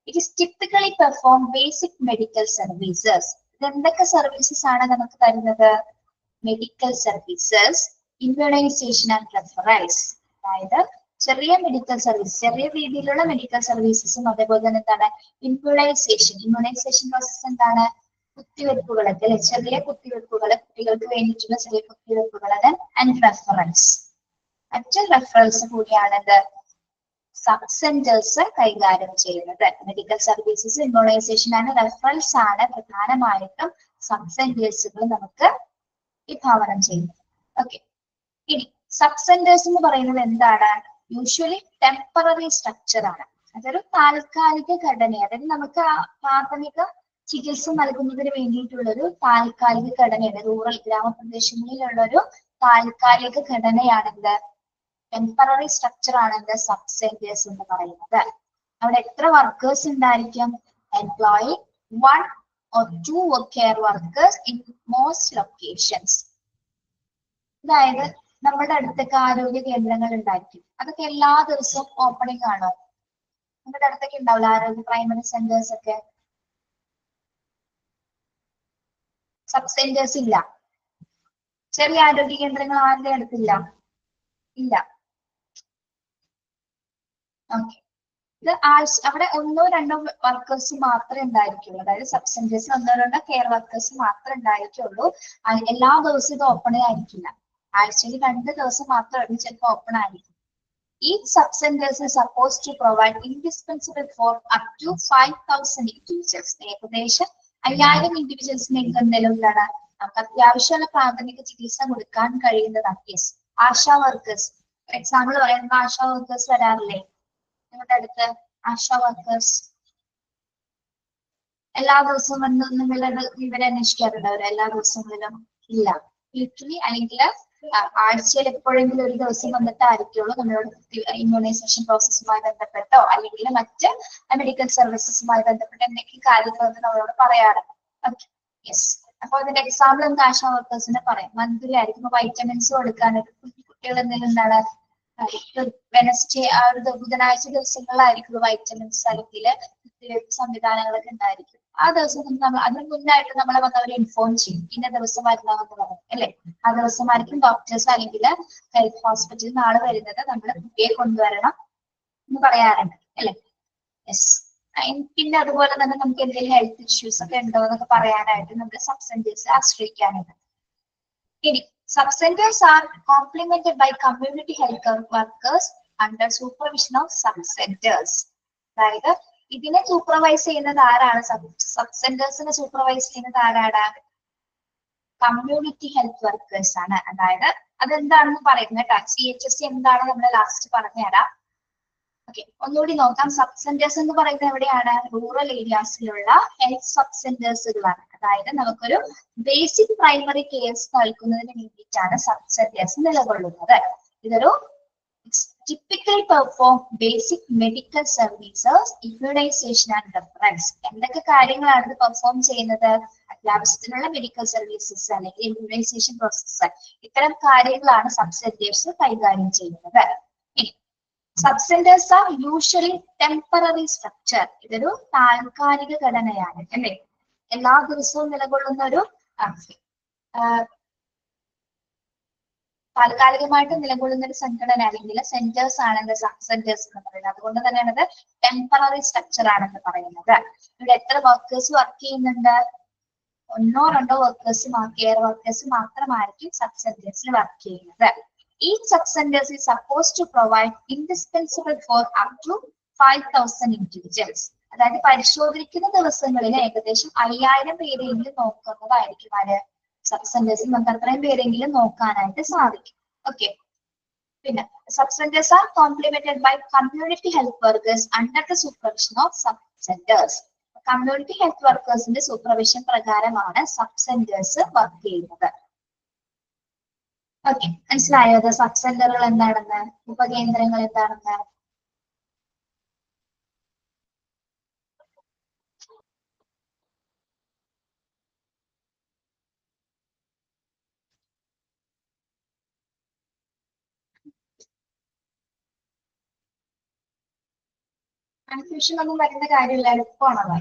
S1: It is typically perform basic medical services. എന്തൊക്കെ സർവീസസ് ആണ് നമുക്ക് തരുന്നത്? Medical services, immunisation and referrals. അതായത് ചെറിയ മെഡിക്കൽ സർവീസ്, ചെറിയ രീതിയിലുള്ള മെഡിക്കൽ സർവീസസും അതേപോലെ തന്നെ എന്താണ് ഇമ്മ്യൂണൈസേഷൻ പ്രോസസ് എന്താണ്? കുത്തിവെപ്പുകളൊക്കെ, അല്ലെ? ചെറിയ കുത്തിവെപ്പുകൾ, കുട്ടികൾക്ക് വേണ്ടിയിട്ടുള്ള ചെറിയ കുത്തിവെപ്പുകൾ ആൻഡ് റെഫറൽസ്. മറ്റ് റെഫറൽസ് കൂടിയാണത് സബ് സെന്റേഴ്സ് കൈകാര്യം ചെയ്യുന്നത്. Medical services, immunisation and referrals ആണ് പ്രധാനമായിട്ടും സബ് സെന്റേഴ്സുകൾ നമുക്ക് വിഭാവനം ചെയ്യുന്നത്. ഓക്കെ, ഇനി സബ് സെന്റേഴ്സ് എന്ന് പറയുന്നത് എന്താണ്? യൂഷ്വലി ടെമ്പററി സ്ട്രക്ചർ ആണ്. അതൊരു താൽക്കാലിക ഘടന, അതായത് നമുക്ക് പ്രാഥമിക ചികിത്സ നൽകുന്നതിന് വേണ്ടിയിട്ടുള്ളൊരു താൽക്കാലിക ഘടനയാണ്. റൂറൽ ഗ്രാമപ്രദേശങ്ങളിലുള്ള ഒരു താൽക്കാലിക ഘടനയാണെന്ത്? ടെമ്പററി സ്ട്രക്ചർ ആണെന്ത്? സബ് സെന്റേഴ്സ് എന്ന് പറയുന്നത്. അവിടെ എത്ര വർക്കേഴ്സ് ഉണ്ടായിരിക്കും? Employee 1 or 2 care workers in most locations. അതായത് നമ്മുടെ അടുത്തൊക്കെ ആരോഗ്യ കേന്ദ്രങ്ങൾ ഉണ്ടായിരിക്കും. അതൊക്കെ എല്ലാ ദിവസവും ഓപ്പണിംഗ് ആണോ? നമ്മുടെ അടുത്തൊക്കെ ഉണ്ടാവില്ല ആരോഗ്യ പ്രൈമറി സെന്റേഴ്സ് ഒക്കെ. സബ് സെന്റേഴ്സ് ഇല്ല. ചെറിയ ആരോഗ്യ കേന്ദ്രങ്ങൾ ആരുടെ അടുത്തില്ല? ഇല്ല. ഓക്കെ, ഇത് അവിടെ 1-2 വർക്കേഴ്സ് മാത്രമേ ഉണ്ടായിരിക്കുള്ളൂ. അതായത് സബ് സെന്റേഴ്സിൽ 1-2 കെയർ വർക്കേഴ്സ് മാത്രമേ ഉണ്ടായിരിക്കുള്ളൂ. എല്ലാ ദിവസവും ഇത് ഓപ്പൺ ആയിരിക്കില്ല. ആഴ്ചയിൽ 2 ദിവസം മാത്രമാണ് ചിലപ്പോൾ ഓപ്പൺ ആയിരിക്കും. Each sub-centers is supposed to provide indispensable for up to 5,000 individuals. ഏകദേശം 5000 ഇൻഡിവിജ്വൽസിന് എന്തെങ്കിലുമാണ് നമുക്ക് അത്യാവശ്യമുള്ള പ്രാഥമിക ചികിത്സ കൊടുക്കാൻ കഴിയുന്നതാണ്. Yes, ASHA workers. For example പറയുമ്പോൾ ആശാ വർക്കേഴ്സ് വരാറില്ലേ നിങ്ങളുടെ അടുത്ത്? ആശാ വർക്കേഴ്സ് എല്ലാ ദിവസവും വന്ന് നിങ്ങളുടെ വിവരം അന്വേഷിക്കാറുണ്ട് അവർ എല്ലാ ദിവസങ്ങളിലും? ഇല്ല. വീക്കിലി അല്ലെങ്കിൽ ആഴ്ചയിൽ എപ്പോഴെങ്കിലും ഒരു ദിവസം വന്നിട്ടായിരിക്കുള്ളൂ നമ്മളോട് ഇമ്മ്യൂണൈസേഷൻ പ്രോസസ്സുമായി ബന്ധപ്പെട്ടോ അല്ലെങ്കിൽ മറ്റ് മെഡിക്കൽ സർവീസസുമായി ബന്ധപ്പെട്ട എന്തെങ്കിലും കാര്യങ്ങളൊക്കെ നമ്മളോട് പറയാറുണ്ട്. Okay, yes. അപ്പൊ അതിന്റെ എക്സാമ്പിൾ നമുക്ക് ആശാ വർക്കേഴ്സിനെ പറയാം. മന്ത്ലി ആയിരിക്കും വൈറ്റമിൻസ് കൊടുക്കാനായിട്ട് കുട്ടികൾ എന്തെങ്കിലും എന്താണ് വെനസ്ഡേ ആ ഒരു ബുധനാഴ്ച ദിവസങ്ങളിലായിരിക്കും വൈറ്റമിൻസ് അല്ലെങ്കിൽ കുത്തിവയ്പ്പ് സംവിധാനങ്ങളൊക്കെ ഉണ്ടായിരിക്കും. ആ ദിവസം നമ്മൾ അതിന് മുന്നായിട്ട് നമ്മളെ വന്നവരെ ഇൻഫോം ചെയ്യും, ഇന്ന ദിവസം വരുന്നതെന്ന് പറയും, അല്ലെ? ആ ദിവസമായിരിക്കും ഡോക്ടേഴ്സ് അല്ലെങ്കിൽ ഹെൽത്ത് ഹോസ്പിറ്റലിൽ നാളെ വരുന്നത്, നമ്മൾ കുട്ടിയെ കൊണ്ടുവരണം എന്ന് പറയാറുണ്ട് അല്ലെ. യെസ്. പിന്നെ അതുപോലെ തന്നെ നമുക്ക് എന്തെങ്കിലും ഹെൽത്ത് ഇഷ്യൂസ് ഒക്കെ ഉണ്ടോ എന്നൊക്കെ പറയാനായിട്ട് നമ്മൾ സബ് സെന്റേഴ്സ് ആശ്രയിക്കാനുണ്ട്. ഇനി sub centres are complemented by community health workers under supervision of sub centres. അതായത് ഇതിനെ സൂപ്പർവൈസ് ചെയ്യുന്നത് ആരാണ്? സബ് സെന്റേഴ്സിനെ സൂപ്പർവൈസ് ചെയ്യുന്നത് ആരാണ്? കമ്മ്യൂണിറ്റി ഹെൽത്ത് വർക്കേഴ്സ് ആണ്. അതായത് അതെന്താണെന്ന് പറയുന്നത് കേട്ടോ. CHSC എന്താണ് നമ്മൾ ലാസ്റ്റ് പറഞ്ഞുതരാം. ഓക്കെ, ഒന്നുകൂടി നോക്കാം. സബ് സെന്റേഴ്സ് എന്ന് പറയുന്നത് എവിടെയാണ്? റൂറൽ ഏരിയാസിലുള്ള ഹെൽത്ത് സബ് സെന്റേഴ്സുകളാണ്. അതായത് നമുക്കൊരു ബേസിക് പ്രൈമറി കെയർസ് നൽകുന്നതിന് വേണ്ടിയിട്ടാണ് സബ് സെന്റേഴ്സ് നിലകൊള്ളുന്നത്. ഇതൊരു typically perform basic medical services, immunization and reference. എന്തൊക്കെ കാര്യങ്ങളാണ് ഇത് പെർഫോം ചെയ്യുന്നത്? അത്യാവശ്യത്തിനുള്ള മെഡിക്കൽ സർവീസസ് അല്ലെങ്കിൽ ഇമ്മ്യൂണൈസേഷൻ പ്രോസസ്, ഇത്തരം കാര്യങ്ങളാണ് സബ് സെന്റേഴ്സ് കൈകാര്യം ചെയ്യുന്നത്. Sub centres are usually temporary structure. ഇതൊരു താൽക്കാലിക ഘടനയാണ് അല്ലെ. എല്ലാ ദിവസവും നിലകൊള്ളുന്ന ഒരു താൽക്കാലികമായിട്ട് നിലകൊള്ളുന്ന ഒരു സംഘടന അല്ലെങ്കിൽ സെന്റേഴ്സ് ആണ് സബ് സെന്റേഴ്സ് എന്ന് പറയുന്നത്. അതുകൊണ്ട് തന്നെയാണ് ഇത് ടെമ്പററി സ്ട്രക്ചർ ആണെന്ന് പറയുന്നത്. ഇവിടെ എത്ര വർക്കേഴ്സ് വർക്ക് ചെയ്യുന്നുണ്ട്? ഒന്നോ രണ്ടോ കെയർ വർക്കേഴ്സ് മാത്രമായിരിക്കും സബ് സെന്റേഴ്സിൽ വർക്ക് ചെയ്യുന്നത്. Each sub-centers is supposed to provide indispensable for up to 5,000 individuals. അതായത് പരിശോധിക്കുന്ന ദിവസങ്ങളിൽ ഏകദേശം 5,000 പേരെങ്കിലും നോക്കുന്നതായിരിക്കും ആര്? സബ് സെന്റേഴ്സിൽ നമുക്ക് അത്രയും പേരെങ്കിലും നോക്കാനായിട്ട് സാധിക്കും. ഓക്കെ, പിന്നെ sub centres are complemented by community health workers under the supervision of sub centres. Community health വർക്കേഴ്സിന്റെ സൂപ്പർവിഷൻ പ്രകാരമാണ് സബ് സെന്റേഴ്സ് വർക്ക് ചെയ്യുന്നത്. ഓക്കെ, മനസ്സിലായോ? സബ് സെന്ററുകൾ എന്താണെന്ന്, ഉപകേന്ദ്രങ്ങൾ എന്താണെന്ന്? കൺഫ്യൂഷൻ ഒന്നും വരുന്ന കാര്യമില്ല, എളുപ്പമാണത്.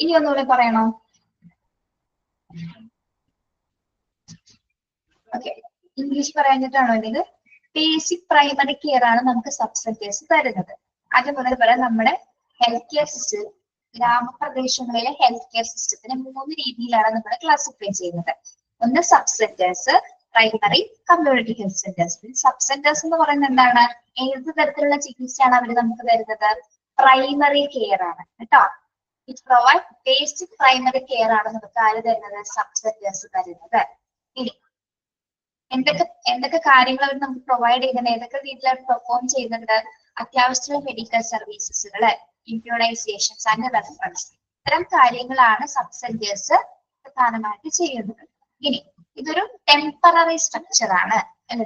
S1: ഇനി ഒന്നുകൂടെ പറയണോ? ഓക്കെ, ഇംഗ്ലീഷ് പറയാനിട്ടാണോ ഇത്? ബേസിക് പ്രൈമറി കെയർ ആണ് നമുക്ക് സബ് സെന്റേഴ്സ് തരുന്നത്. അതുപോലെ പറയാം, നമ്മുടെ ഹെൽത്ത് കെയർ സിസ്റ്റം, ഗ്രാമപ്രദേശങ്ങളിലെ ഹെൽത്ത് കെയർ സിസ്റ്റത്തിന് 3 രീതിയിലാണ് നമ്മൾ ക്ലാസിഫൈ ചെയ്യുന്നത്. ഒന്ന് sub centres, primary, community health centres. Sub centres എന്ന് പറയുന്നത് എന്താണ്? ഏത് തരത്തിലുള്ള ചികിത്സയാണ് അവർ നമുക്ക് തരുന്നത്? പ്രൈമറി കെയർ ആണ് കേട്ടോ. It provide basic primary care ആണ് നമുക്ക് ആര് തരുന്നത്? സബ് സെന്റേഴ്സ് തരുന്നത്. ഇനി എന്തൊക്കെ കാര്യങ്ങൾ അവർ നമുക്ക് പ്രൊവൈഡ് ചെയ്യുന്നുണ്ട്, ഏതൊക്കെ രീതിയിൽ അവർ പെർഫോം ചെയ്യുന്നുണ്ട്? അത്യാവശ്യമുള്ള മെഡിക്കൽ സർവീസസുകള്, ഇമ്മ്യൂണൈസേഷൻസ് ആൻഡ് റെഫറൻസ്, ഇത്തരം കാര്യങ്ങളാണ് സബ് സെന്റേഴ്സ് പ്രധാനമായിട്ട് ചെയ്യുന്നത്. ഇനി ഇതൊരു ടെമ്പററി സ്ട്രക്ചർ ആണ്.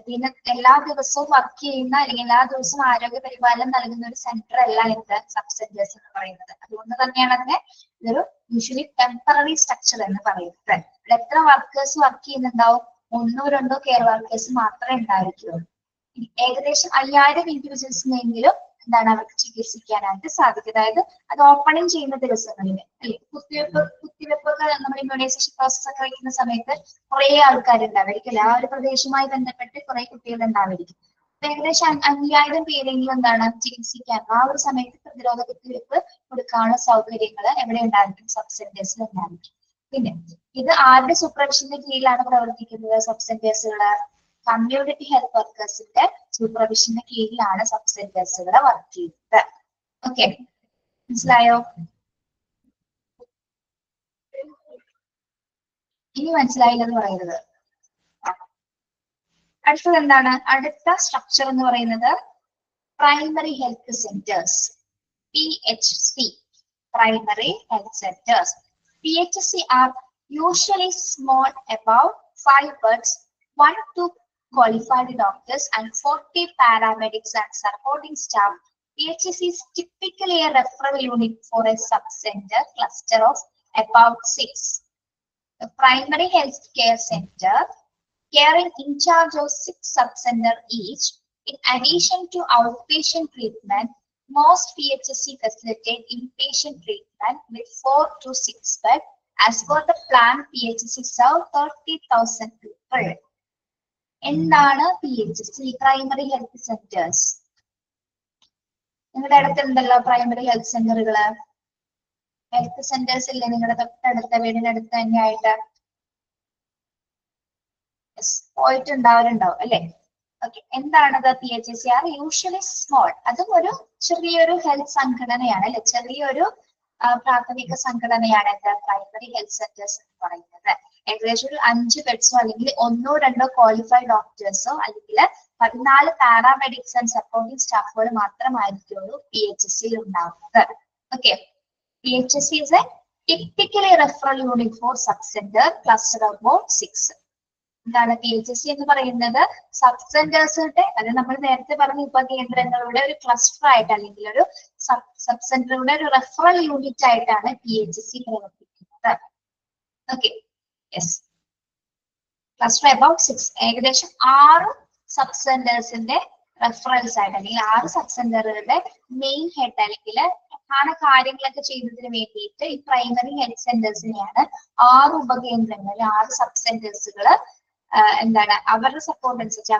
S1: പിന്നെ എല്ലാ ദിവസവും വർക്ക് ചെയ്യുന്ന അല്ലെങ്കിൽ എല്ലാ ദിവസവും ആരോഗ്യ പരിപാലനം നൽകുന്ന ഒരു സെന്റർ അല്ല എന്ത് സബ് സെന്റേഴ്സ് എന്ന് പറയുന്നത്. അതുകൊണ്ട് തന്നെയാണ് അതിനെ ഇതൊരു യൂഷ്വലി ടെമ്പററി സ്ട്രക്ചർ എന്ന് പറയുന്നത്. ഇവിടെ എത്ര വർക്കേഴ്സ് വർക്ക് ചെയ്യുന്നുണ്ടാവും? 1-2 കെയർ വർക്കേഴ്സ് മാത്രമേ ഉണ്ടായിരിക്കുള്ളൂ. ഏകദേശം 5,000 ഇൻഡിവിജ്വൽസിനെങ്കിലും എന്താണ് അവർക്ക് ചികിത്സിക്കാനായിട്ട് സാധിക്കും. അതായത് അത് ഓപ്പണിംഗ് ചെയ്യുന്ന ദിവസങ്ങളിൽ അല്ലെ, കുത്തിവെപ്പൊക്കെ നമ്മൾ ഇമ്മ്യൂണൈസേഷൻ പ്രോസസ് ഒക്കെ വയ്ക്കുന്ന സമയത്ത് കുറെ ആൾക്കാരുണ്ടാവായിരിക്കും. ആ ഒരു പ്രദേശവുമായി ബന്ധപ്പെട്ട് കുറെ കുട്ടികൾ ഉണ്ടാവായിരിക്കും. ഏകദേശം 5,000 പേരെങ്കിലും എന്താണ് ചികിത്സിക്കാൻ ആ ഒരു സമയത്ത് പ്രതിരോധ കുത്തിവെപ്പ് കൊടുക്കാനുള്ള സൗകര്യങ്ങൾ എവിടെ ഉണ്ടായിരിക്കും? സബ് സെന്റേഴ്സിൽ ഉണ്ടായിരിക്കും. പിന്നെ ഇത് ആരുടെ സൂപ്പർവിഷന്റെ കീഴിലാണ് പ്രവർത്തിക്കുന്നത്? സബ് സെന്റേഴ്സുകള് കമ്മ്യൂണിറ്റി ഹെൽത്ത് വർക്കേഴ്സിന്റെ സൂപ്പർവിഷന്റെ കീഴിലാണ് സബ് സെന്റേഴ്സുകൾ വർക്ക് ചെയ്യുന്നത്. ഓക്കെ, മനസ്സിലായോ? ഇനി മനസ്സിലായില്ലെന്ന് പറയരുത്. അടുത്തത് എന്താണ്? അടുത്ത സ്ട്രക്ചർ എന്ന് പറയുന്നത് primary health centres, PHC, primary health centres. PHC are usually small, about 5 beds, 1-2 qualified doctors and 40 paramedics and supporting staff. PHC is typically a referral unit for a sub-center cluster of about 6. The primary health care center caring in charge of 6 sub-center each. In addition to outpatient treatment, most PHC facilitate inpatient treatment with 4 to 6 beds as per the plan PHC serve 30,000 people. എന്താണ് PHC? Primary health centres. നിങ്ങളുടെ അടുത്തുണ്ടല്ലോ പ്രൈമറി ഹെൽത്ത് സെന്ററുകള്. ഹെൽത്ത് സെന്റേഴ്സ് ഇല്ലേ നിങ്ങളുടെ തൊട്ടടുത്ത വീടിനടുത്ത് തന്നെയായിട്ട്? പോയിട്ടുണ്ടാവരുണ്ടാവും അല്ലെ? ഓക്കെ, എന്താണത്? PHC are usually small. അതും ഒരു ചെറിയൊരു ഹെൽത്ത് സംഘടനയാണ് അല്ലെ? ചെറിയൊരു പ്രാഥമിക സംഘടനയാണ് എന്താ പ്രൈമറി ഹെൽത്ത് സെന്റേഴ്സ് എന്ന് പറയുന്നത്. ഏകദേശം ഒരു 5 ബെഡ്സോ അല്ലെങ്കിൽ 1-2 ക്വാളിഫൈഡ് ഡോക്ടേഴ്സോ അല്ലെങ്കിൽ 14 പാരാമെഡിക്സ് ആൻഡ് സപ്പോർട്ടിംഗ് സ്റ്റാഫുകൾ മാത്രമായിരിക്കുള്ളൂ PHC ഉണ്ടാവുന്നത്. Okay, PHC is a typically referral unit for sub-center cluster of about 6. എന്താണ് PHC എന്ന് പറയുന്നത്? സബ് സെന്റേഴ്സുകളുടെ, അത് നമ്മൾ നേരത്തെ പറഞ്ഞ ഉപകേന്ദ്രങ്ങളുടെ ഒരു ക്ലസ്റ്റർ ആയിട്ട് അല്ലെങ്കിൽ ഒരു സബ് സെന്ററുകളുടെ ഒരു റെഫറൽ യൂണിറ്റ് ആയിട്ടാണ് PHC പ്രവർത്തിക്കുന്നത്. Okay, yes, cluster about 6. ഏകദേശം 6 സബ് സെന്റേഴ്സിന്റെ റെഫറൽസ് ആയിട്ട് അല്ലെങ്കിൽ 6 സബ് സെന്ററുകളുടെ മെയിൻ ഹെഡ് അല്ലെങ്കിൽ പ്രധാന കാര്യങ്ങളൊക്കെ ചെയ്യുന്നതിന് വേണ്ടിയിട്ട് ഈ പ്രൈമറി ഹെൽത്ത് സെന്റേഴ്സിനെയാണ് 6 ഉപകേന്ദ്രങ്ങൾ, 6 സബ് സെന്റേഴ്സുകൾ എന്താണ് അവരുടെ സപ്പോർട്ട് അനുസരിച്ച്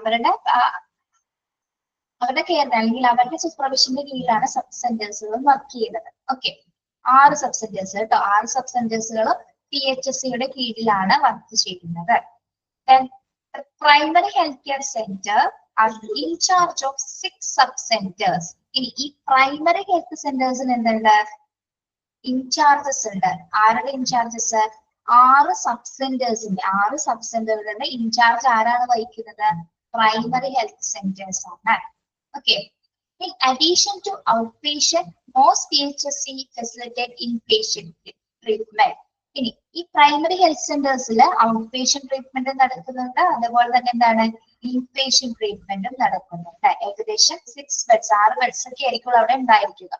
S1: അവരുടെ കെയർ അല്ലെങ്കിൽ അവരുടെ സൂപ്പർവിഷന്റെ കീഴിലാണ് സബ് സെന്റേഴ്സുകൾ വർക്ക് ചെയ്യുന്നത്. ഓക്കെ, 6 സബ് സെന്റേഴ്സ് കേട്ടോ. 6 സബ് സെന്റേഴ്സുകൾ PHCയുടെ കീഴിലാണ് വർക്ക് ചെയ്യുന്നത്. Primary health care centre are in charge of 6 sub centres. ഇനി ഈ പ്രൈമറി ഹെൽത്ത് സെന്റേഴ്സിന് എന്തുണ്ട്? ഇൻചാർജസ് ഉണ്ട്. ആരുടെ ഇൻചാർജസ്? 6 സബ് സെന്റേഴ്സിന്റെ 6 സബ് സെന്ററുകളുടെ ഇൻചാർജ് ആരാണ് വഹിക്കുന്നത്? പ്രൈമറി ഹെൽത്ത് സെന്റേഴ്സ് ആണ്. Okay, in addition to outpatient, most PHC facilitate inpatient treatment. ഇനി ഈ പ്രൈമറി ഹെൽത്ത് സെന്റേഴ്സിൽ ഔട്ട് പേഷ്യന്റ് ട്രീറ്റ്മെന്റ് നടക്കുന്നുണ്ട്, അതുപോലെ തന്നെ എന്താണ് ഇൻപേഷ്യന്റ് ട്രീറ്റ്മെന്റും നടക്കുന്നുണ്ട്. ഏകദേശം 6 ബെഡ്സ് 6 ബെഡ്സ് ഒക്കെ ആയിരിക്കും അവിടെ ഉണ്ടായിരിക്കുക.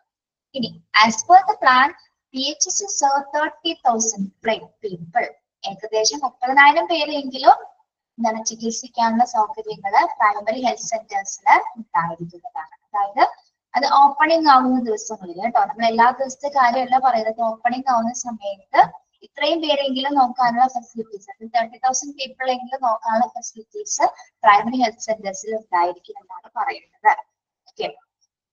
S1: ഇനി as per the plan PHC serve 30,000 people. ഏകദേശം 30,000 പേരെങ്കിലും എന്താണ് ചികിത്സിക്കാനുള്ള സൗകര്യങ്ങള് പ്രൈമറി ഹെൽത്ത് സെന്റേഴ്സിൽ ഉണ്ടായിരിക്കുന്നതാണ്. അതായത് അത് ഓപ്പണിംഗ് ആവുന്ന ദിവസങ്ങളിൽ കേട്ടോ, നമ്മൾ എല്ലാ ദിവസത്തെ കാര്യമല്ല പറയുന്നത്. ഓപ്പണിംഗ് ആവുന്ന സമയത്ത് ഇത്രയും പേരെങ്കിലും നോക്കാനുള്ള ഫെസിലിറ്റീസ്, 30,000 പീപ്പിൾ എങ്കിലും നോക്കാനുള്ള ഫെസിലിറ്റീസ് പ്രൈമറി ഹെൽത്ത് സെന്റേഴ്സിൽ ഉണ്ടായിരിക്കും എന്നാണ് പറയുന്നത്. ഓക്കെ,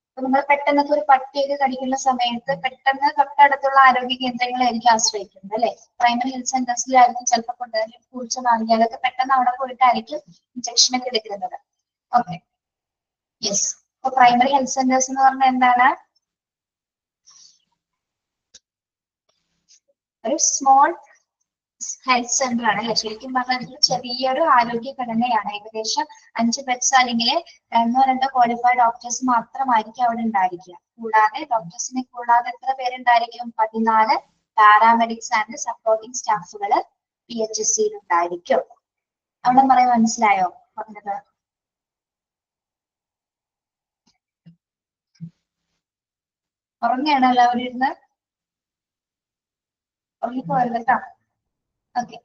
S1: അപ്പൊ നമ്മൾ പെട്ടെന്നൊക്കെ ഒരു പട്ടിയൊക്കെ കടിക്കുന്ന സമയത്ത് പെട്ടെന്ന് തൊട്ടടുത്തുള്ള ആരോഗ്യ കേന്ദ്രങ്ങളായിരിക്കും ആശ്രയിക്കുന്നത് അല്ലെ? പ്രൈമറി ഹെൽത്ത് സെന്റേഴ്സിലായിരിക്കും ചിലപ്പോൾ കൊണ്ടുവരുന്ന പൂച്ച വാങ്ങിയാലൊക്കെ പെട്ടെന്ന് അവിടെ പോയിട്ടായിരിക്കും ഇഞ്ചക്ഷൻ ഒക്കെ എടുക്കുന്നത്. Okay, yes. അപ്പൊ പ്രൈമറി ഹെൽത്ത് സെന്റേഴ്സ് എന്ന് പറഞ്ഞാൽ എന്താണ്? ഒരു സ്മോൾ ഹെൽത്ത് സെന്റർ ആണ് അല്ലെ? ശരിക്കും പറഞ്ഞാൽ ചെറിയൊരു ആരോഗ്യ ഘടനയാണ്. ഏകദേശം 5 ബെഡ്സ് അല്ലെങ്കിൽ 1-2 ക്വാളിഫൈഡ് ഡോക്ടേഴ്സ് മാത്രമായിരിക്കും അവിടെ ഉണ്ടായിരിക്കുക. കൂടാതെ ഡോക്ടേഴ്സിനെ കൂടാതെ എത്ര പേരുണ്ടായിരിക്കും? 14 പാരാമെഡിക്സ് ആൻഡ് സപ്പോർട്ടിംഗ് സ്റ്റാഫുകൾ PHCയിൽ ഉണ്ടായിരിക്കും. അവിടെ പറയാൻ മനസ്സിലായോ പറഞ്ഞത്? ഉറങ്ങുകയാണോ എല്ലാവരും ഇരുന്ന്? ഉറങ്ങിപ്പോയല്ലോ കേട്ടോ. Okay.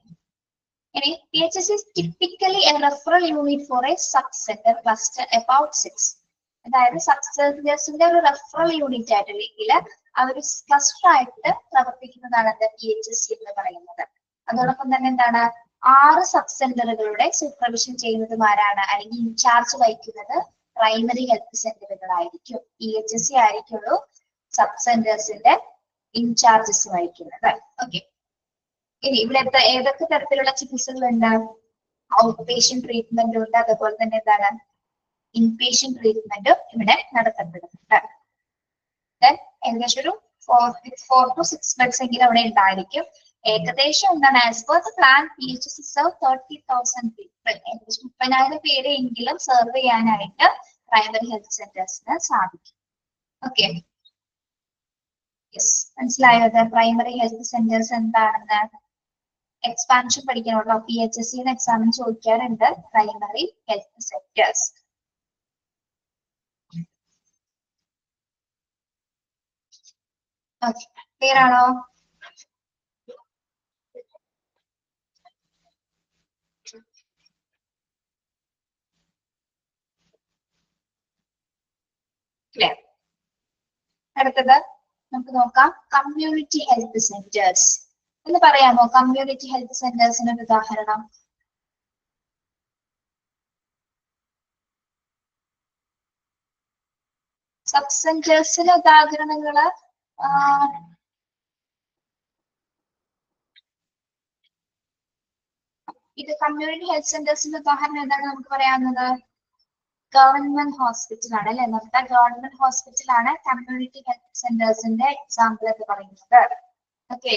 S1: PHC is typically a referral unit for a sub-center cluster about 6. അതായത് സബ് സെന്റേഴ്സിന്റെ ഒരു റെഫറൽ യൂണിറ്റ് ആയിട്ട് അല്ലെങ്കിൽ ആ ഒരു ക്ലസ്റ്റർ ആയിട്ട് പ്രവർത്തിക്കുന്നതാണ് PHC എന്ന് പറയുന്നത്. അതോടൊപ്പം തന്നെ എന്താണ് 6 സബ് സെന്ററുകളുടെ സൂപ്പർവിഷൻ ചെയ്യുന്നതും ആരാണ്? അല്ലെങ്കിൽ ഇൻചാർജ് വഹിക്കുന്നത് primary health സെന്ററുകളായിരിക്കും. PHC ആയിരിക്കുള്ളൂ sub സെന്റേഴ്സിന്റെ in-charges വഹിക്കുന്നത്. ഓക്കെ, ഇനി ഇവിടെ ഏതൊക്കെ തരത്തിലുള്ള ചികിത്സകളുണ്ട്? ഔട്ട് പേഷ്യന്റ് ട്രീറ്റ്മെന്റ് ഉണ്ട്, അതുപോലെ തന്നെ എന്താണ് ഇൻപേഷ്യന്റ് ട്രീറ്റ്മെന്റും ഇവിടെ നടത്തപ്പെടുന്നുണ്ട്. ഏകദേശം ഒരു 4 to 6 ബെഡ്സ് എങ്കിലും അവിടെ ഉണ്ടായിരിക്കും. ഏകദേശം എന്താണ് as per the plan PHC serve 30,000 people. ഏകദേശം 30,000 പേരെങ്കിലും സെർവ് ചെയ്യാനായിട്ട് പ്രൈമറി ഹെൽത്ത് സെന്റേഴ്സിന് സാധിക്കും. ഓക്കെ, യെസ്, മനസ്സിലായോ? പ്രൈമറി ഹെൽത്ത് സെന്റേഴ്സ് എന്താണെന്ന് എക്സ്പാൻഷൻ പഠിക്കണമല്ലോ. PHC എക്സാമിന് ചോദിക്കാറുണ്ട് പ്രൈമറി ഹെൽത്ത് സെന്റേഴ്സ്. ക്ലിയർ ആണോ? ക്ലിയർ. അടുത്തത് നമുക്ക് നോക്കാം കമ്മ്യൂണിറ്റി ഹെൽത്ത് സെന്റേഴ്സ്. എന്ന് പറയാമോ? കമ്മ്യൂണിറ്റി ഹെൽത്ത് സെന്റേഴ്സിന് ഒരു ഉദാഹരണം. സബ് സെന്റേഴ്സിന് ഉദാഹരണങ്ങള് ഇത് കമ്മ്യൂണിറ്റി ഹെൽത്ത് സെന്റേഴ്സിന്റെ ഉദാഹരണം എന്താണ് നമുക്ക് പറയാവുന്നത്? ഗവൺമെന്റ് ഹോസ്പിറ്റൽ ആണ് അല്ലെ? നമ്മുടെ ഗവൺമെന്റ് ഹോസ്പിറ്റലാണ് കമ്മ്യൂണിറ്റി ഹെൽത്ത് സെന്റേഴ്സിന്റെ എക്സാമ്പിൾ എന്ന് പറയുന്നത്. ഓക്കെ,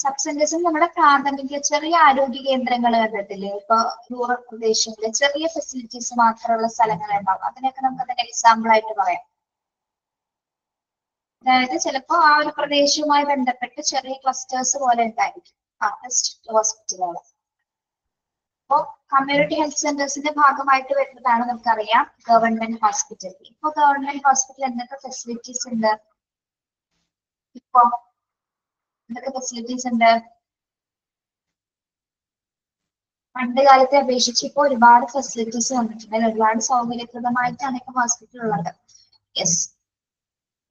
S1: സബ് സെന്റേഴ്സിൽ നമ്മുടെ പ്രാഥമിക ചെറിയ ആരോഗ്യ കേന്ദ്രങ്ങൾ കണ്ടിട്ടില്ലേ? ഇപ്പൊ റൂറൽ പ്രദേശങ്ങളിലെ ചെറിയ ഫെസിലിറ്റീസ് മാത്രമുള്ള സ്ഥലങ്ങൾ ഉണ്ടാവും. അതിനൊക്കെ നമുക്ക് അതിന്റെ എക്സാമ്പിൾ ആയിട്ട് പറയാം. അതായത് ചിലപ്പോ ആ ഒരു പ്രദേശവുമായി ബന്ധപ്പെട്ട് ചെറിയ ക്ലസ്റ്റേഴ്സ് പോലെ ഉണ്ടായിരിക്കും ഹോസ്പിറ്റലുകൾ. അപ്പോ കമ്മ്യൂണിറ്റി ഹെൽത്ത് സെന്റേഴ്സിന്റെ ഭാഗമായിട്ട് വരുന്നതാണ് നമുക്കറിയാം ഗവൺമെന്റ് ഹോസ്പിറ്റൽ. ഇപ്പൊ ഗവൺമെന്റ് ഹോസ്പിറ്റൽ എന്തൊക്കെ ഫെസിലിറ്റീസ് ഉണ്ട്? ഇപ്പൊ എന്തൊക്കെ ഫെസിലിറ്റീസ് ഉണ്ട്? പണ്ട് കാലത്തെ അപേക്ഷിച്ച് ഇപ്പോൾ ഒരുപാട് ഫെസിലിറ്റീസ് വന്നിട്ടുണ്ട്. ഒരുപാട് സൗകര്യപ്രദമായിട്ടാണ് ഇപ്പൊ ഹോസ്പിറ്റൽ ഉള്ളത്. യെസ്,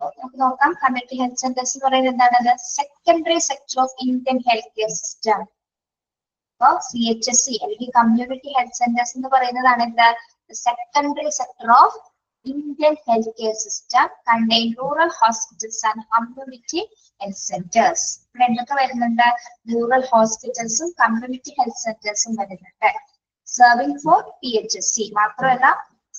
S1: നമുക്ക് നോക്കാം. കമ്മ്യൂണിറ്റി ഹെൽത്ത് സെന്റേഴ്സ് എന്ന് പറയുന്നത് എന്താണ്? Secondary sector of Indian health care system. അപ്പൊ CHSC അല്ലെങ്കിൽ കമ്മ്യൂണിറ്റി ഹെൽത്ത് സെന്റേഴ്സ് എന്ന് പറയുന്നതാണ് എന്താ? Secondary sector of Indian health care system contain rural hospitals and community health centres. ഇവിടെ എന്തൊക്കെ വരുന്നുണ്ട്? റൂറൽ ഹോസ്പിറ്റൽസും കമ്മ്യൂണിറ്റി ഹെൽത്ത് സെന്റേഴ്സും വരുന്നുണ്ട്. സെർവിംഗ് ഫോർ PHSC മാത്രമല്ല,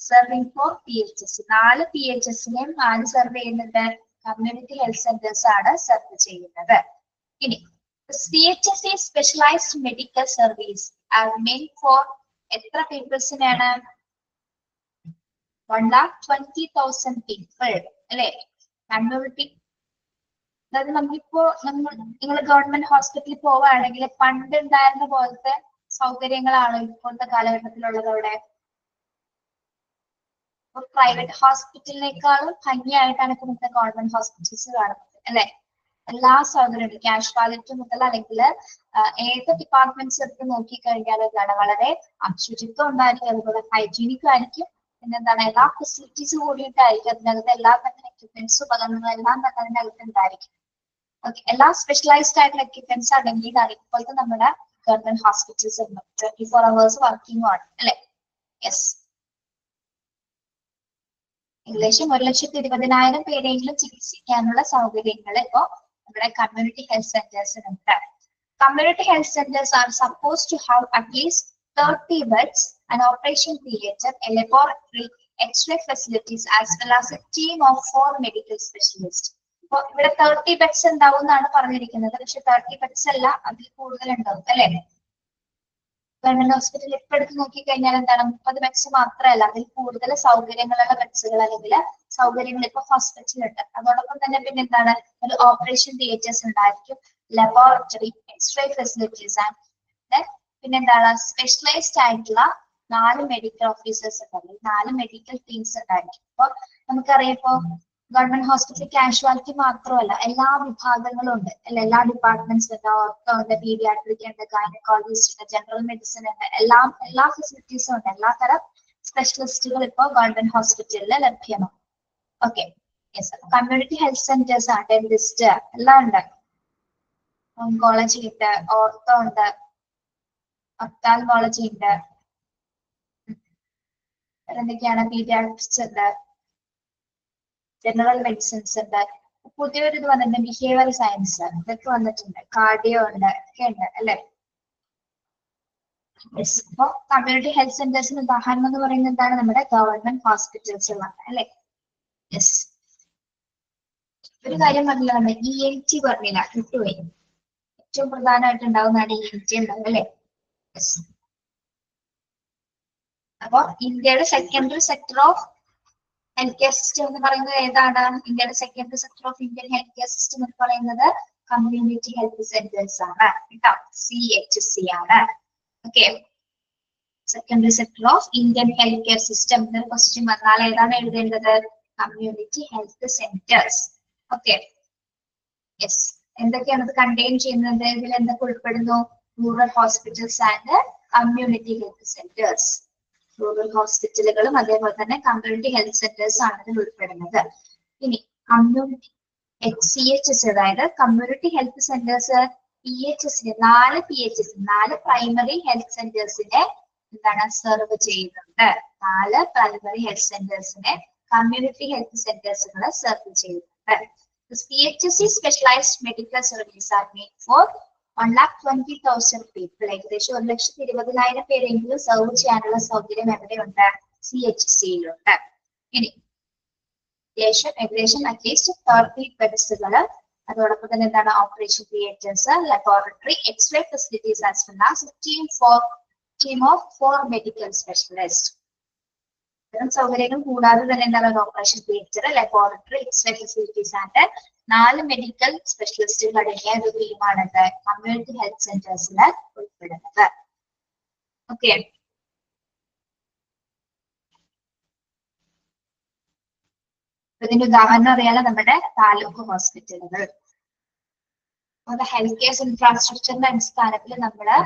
S1: സെർവിംഗ് ഫോർ PHSC 4 PHSനെയും 4 സെർവ് ചെയ്യുന്നുണ്ട്. കമ്മ്യൂണിറ്റി ഹെൽത്ത് സെന്റേഴ്സ് ആണ് സെർവ് ചെയ്യുന്നത്. ഇനി CHSC specialised medical service are main for എത്ര പീപ്പിൾസിനാണ്? 1,20,000 പീപ്പിൾ അല്ലെ? കമ്മ്യൂണിറ്റി, അതായത് നമ്മളിപ്പോ നിങ്ങൾ ഗവൺമെന്റ് ഹോസ്പിറ്റലിൽ പോവുകയാണെങ്കിൽ പണ്ട് ഉണ്ടായിരുന്ന പോലത്തെ സൗകര്യങ്ങളാണ് ഇപ്പോഴത്തെ കാലഘട്ടത്തിലുള്ളത്. അവിടെ പ്രൈവറ്റ് ഹോസ്പിറ്റലിനേക്കാളും ഭംഗിയായിട്ടാണ് ഇപ്പോഴത്തെ ഗവൺമെന്റ് ഹോസ്പിറ്റൽസ് കാണുന്നത് അല്ലെ? എല്ലാ സൗകര്യങ്ങളും കാഷ്വാലിറ്റി മുതൽ അല്ലെങ്കിൽ ഏത് ഡിപ്പാർട്ട്മെന്റ്സ് എടുത്ത് നോക്കിക്കഴിഞ്ഞാൽ എന്താണ്? വളരെ ശുചിത്വം ഉണ്ടായിരിക്കും, അതുപോലെ ഹൈജീനിക് ആയിരിക്കും. പിന്നെന്താണ്? എല്ലാ ഫെസിലിറ്റീസ് കൂടിയിട്ടായിരിക്കും അതിനകത്ത്. എല്ലാ തന്നെ എക്യുപ്മെന്റ്സ് ഉപകരണങ്ങളും എല്ലാം തന്നെ അതിനകത്ത് ഉണ്ടായിരിക്കും. ഓക്കെ, എല്ലാ സ്പെഷ്യലൈസ്ഡ് ആയിട്ടുള്ള എക്യുപ്മെന്റ്സ് അടങ്ങിയതാണ് ഇപ്പോഴത്തെ നമ്മുടെ ഗവൺമെന്റ് ഹോസ്പിറ്റൽസ് 24 hours വർക്കിംഗ് ആണ് അല്ലെ? യെസ്, ഏകദേശം 1,20,000 പേരെങ്കിലും ചികിത്സിക്കാനുള്ള സൗകര്യങ്ങൾ ഇപ്പോ നമ്മുടെ കമ്മ്യൂണിറ്റി ഹെൽത്ത് സെന്റേഴ്സിനുണ്ട്. Community health centers are supposed to have at least 30 beds, an operation theatre, a laboratory, X-ray facilities, as well as a team of 4 medical specialists. അപ്പോൾ ഇവിടെ 30 beds ഉണ്ടാവും എന്നാണ് പറഞ്ഞിരിക്കുന്നത്. പക്ഷെ 30 beds അല്ല, അതിൽ കൂടുതൽ ഉണ്ടാവും അല്ലെ? ഗവൺമെന്റ് ഹോസ്പിറ്റലിൽ ഇപ്പൊ എടുത്ത് നോക്കിക്കഴിഞ്ഞാൽ എന്താണ്? 30 beds മാത്രമല്ല, അതിൽ കൂടുതൽ സൗകര്യങ്ങളുള്ള ബെഡ്സുകൾ അല്ലെങ്കിൽ സൗകര്യങ്ങൾ ഇപ്പൊ ഹോസ്പിറ്റലുണ്ട്. അതോടൊപ്പം തന്നെ പിന്നെ എന്താണ്? ഒരു ഓപ്പറേഷൻ തിയേറ്റേഴ്സ് ഉണ്ടായിരിക്കും, ലബോറട്ടറി, എക്സ്റേ ഫെസിലിറ്റീസ് ആൻഡ് പിന്നെന്താണ്? സ്പെഷ്യലൈസ്ഡ് ആയിട്ടുള്ള 4 മെഡിക്കൽ ഓഫീസേഴ്സ് ഉണ്ടാവും, 4 മെഡിക്കൽ ടീംസ് ഉണ്ടായിരിക്കും. അപ്പൊ നമുക്കറിയാം ഇപ്പൊ ഗവൺമെന്റ് ഹോസ്പിറ്റൽ കാഷ്വാലിറ്റി മാത്രമല്ല, എല്ലാ വിഭാഗങ്ങളും ഉണ്ട് അല്ലെ? എല്ലാ ഡിപ്പാർട്ട്മെന്റ്സ് ഉണ്ട്, ഓർത്തോ ഉണ്ട്, പീഡിയാട്രിക് ഉണ്ട്, ഗൈനക്കോളജിസ്റ്റ് ഉണ്ട്, ജനറൽ മെഡിസിൻ ഉണ്ട്, എല്ലാ ഫെസിലിറ്റീസും ഉണ്ട്. എല്ലാ തരം സ്പെഷ്യലിസ്റ്റുകൾ ഇപ്പൊ ഗവൺമെന്റ് ഹോസ്പിറ്റലിൽ ലഭ്യമാണ്. Okay, yes. Community health centres ആണ്, ഡെന്റിസ്റ്റ് എല്ലാം ഉണ്ട്, ഓങ്കോളജി ഉണ്ട്, ഓർത്തോ ഉണ്ട്, ഒപ്താൽമോളജി ഉണ്ട്, എന്തൊക്കെയാണ്? പീഡിയാട്രിക്സ് ഉണ്ട്, ജനറൽ മെഡിസിൻസ് ഉണ്ട്. പുതിയൊരു ഇത് വന്നിട്ടുണ്ട്, ബിഹേവിയർ സയൻസ്, ഇതൊക്കെ വന്നിട്ടുണ്ട്, കാർഡിയോ ഉണ്ട്, ഒക്കെ ഉണ്ട് അല്ലെ? അപ്പൊ കമ്മ്യൂണിറ്റി ഹെൽത്ത് സെന്റേഴ്സിന് ഉദാഹരണം എന്ന് പറയുന്നത് എന്താണ്? നമ്മുടെ ഗവൺമെന്റ് ഹോസ്പിറ്റൽസുകളാണ് അല്ലെ? യെസ്. ഒരു കാര്യം പറഞ്ഞില്ല, നമ്മൾ ENT പറഞ്ഞില്ല, കിട്ടുപോയി. ഏറ്റവും പ്രധാനമായിട്ട് ഉണ്ടാവുന്നതാണ് ENT ഉണ്ടാവും അല്ലെ? യെസ്. അപ്പൊ ഇന്ത്യയുടെ secondary sector of health care system എന്ന് പറയുന്നത് ഏതാണ്? ഇന്ത്യയുടെ secondary sector of Indian health care system എന്ന് പറയുന്നത് കമ്മ്യൂണിറ്റി ഹെൽത്ത് സെന്റേഴ്സ് ആണ് കേട്ടോ, CHC ആണ്. Okay, secondary sector of Indian health care system എന്നൊരു ക്വസ്റ്റ്യൻ വന്നാൽ ഏതാണ് എഴുതേണ്ടത്? Community health centres. Okay, yes. എന്തൊക്കെയാണ് ഇത് കണ്ടെയ്ൻ ചെയ്യുന്നത്? ഇതിൽ എന്തൊക്കെ ഉൾപ്പെടുന്നു? Rural hospitals and community health centres. Rural ഹോസ്പിറ്റലുകളും അതേപോലെ തന്നെ കമ്മ്യൂണിറ്റി ഹെൽത്ത് സെന്റേഴ്സ് ആണ് ഇതിൽ ഉൾപ്പെടുന്നത്. ഇനി കമ്മ്യൂണിറ്റി HCHS അതായത് community health centres PHS 4 PHS 4 primary health സെന്റേഴ്സിനെ എന്താണ് സെർവ് ചെയ്യുന്നുണ്ട്. 4 പ്രൈമറി ഹെൽത്ത് സെന്റേഴ്സിനെ കമ്മ്യൂണിറ്റി ഹെൽത്ത് സെന്റേഴ്സുകൾ സെർവ് ചെയ്യുന്നുണ്ട്. PHS specialised medical service are made for 1,20,000 people. ഏകദേശം 1,20,000 പേരെങ്കിലും സെർവ് ചെയ്യാനുള്ള സൗകര്യം എവിടെയുണ്ട്? CHCയിലുണ്ട്. ഇനി ഏകദേശം അറ്റ്ലീസ്റ്റ് 30 ബെഡ്സുകൾ, അതോടൊപ്പം തന്നെ എന്താണ് operation theatres, laboratory, X-ray facilities as well as team of 4 medical specialist. ഇത്തരം സൗകര്യങ്ങൾ കൂടാതെ തന്നെ എന്താണ് operation theatre, laboratory, X-ray facilities and 4 medical സ്പെഷ്യലിസ്റ്റുകൾ അടങ്ങിയ ഒരു ടീമാണ് കമ്മ്യൂണിറ്റി ഹെൽത്ത് സെന്റേഴ്സിൽ ഉൾപ്പെടുന്നത്. ഓക്കെ, ഇതിന്റെ ഉദാഹരണം അറിയാലോ, നമ്മുടെ താലൂക്ക് ഹോസ്പിറ്റലുകൾ. ഹെൽത്ത് കെയർ ഇൻഫ്രാസ്ട്രക്ചറിന്റെ അടിസ്ഥാനത്തിൽ നമ്മള്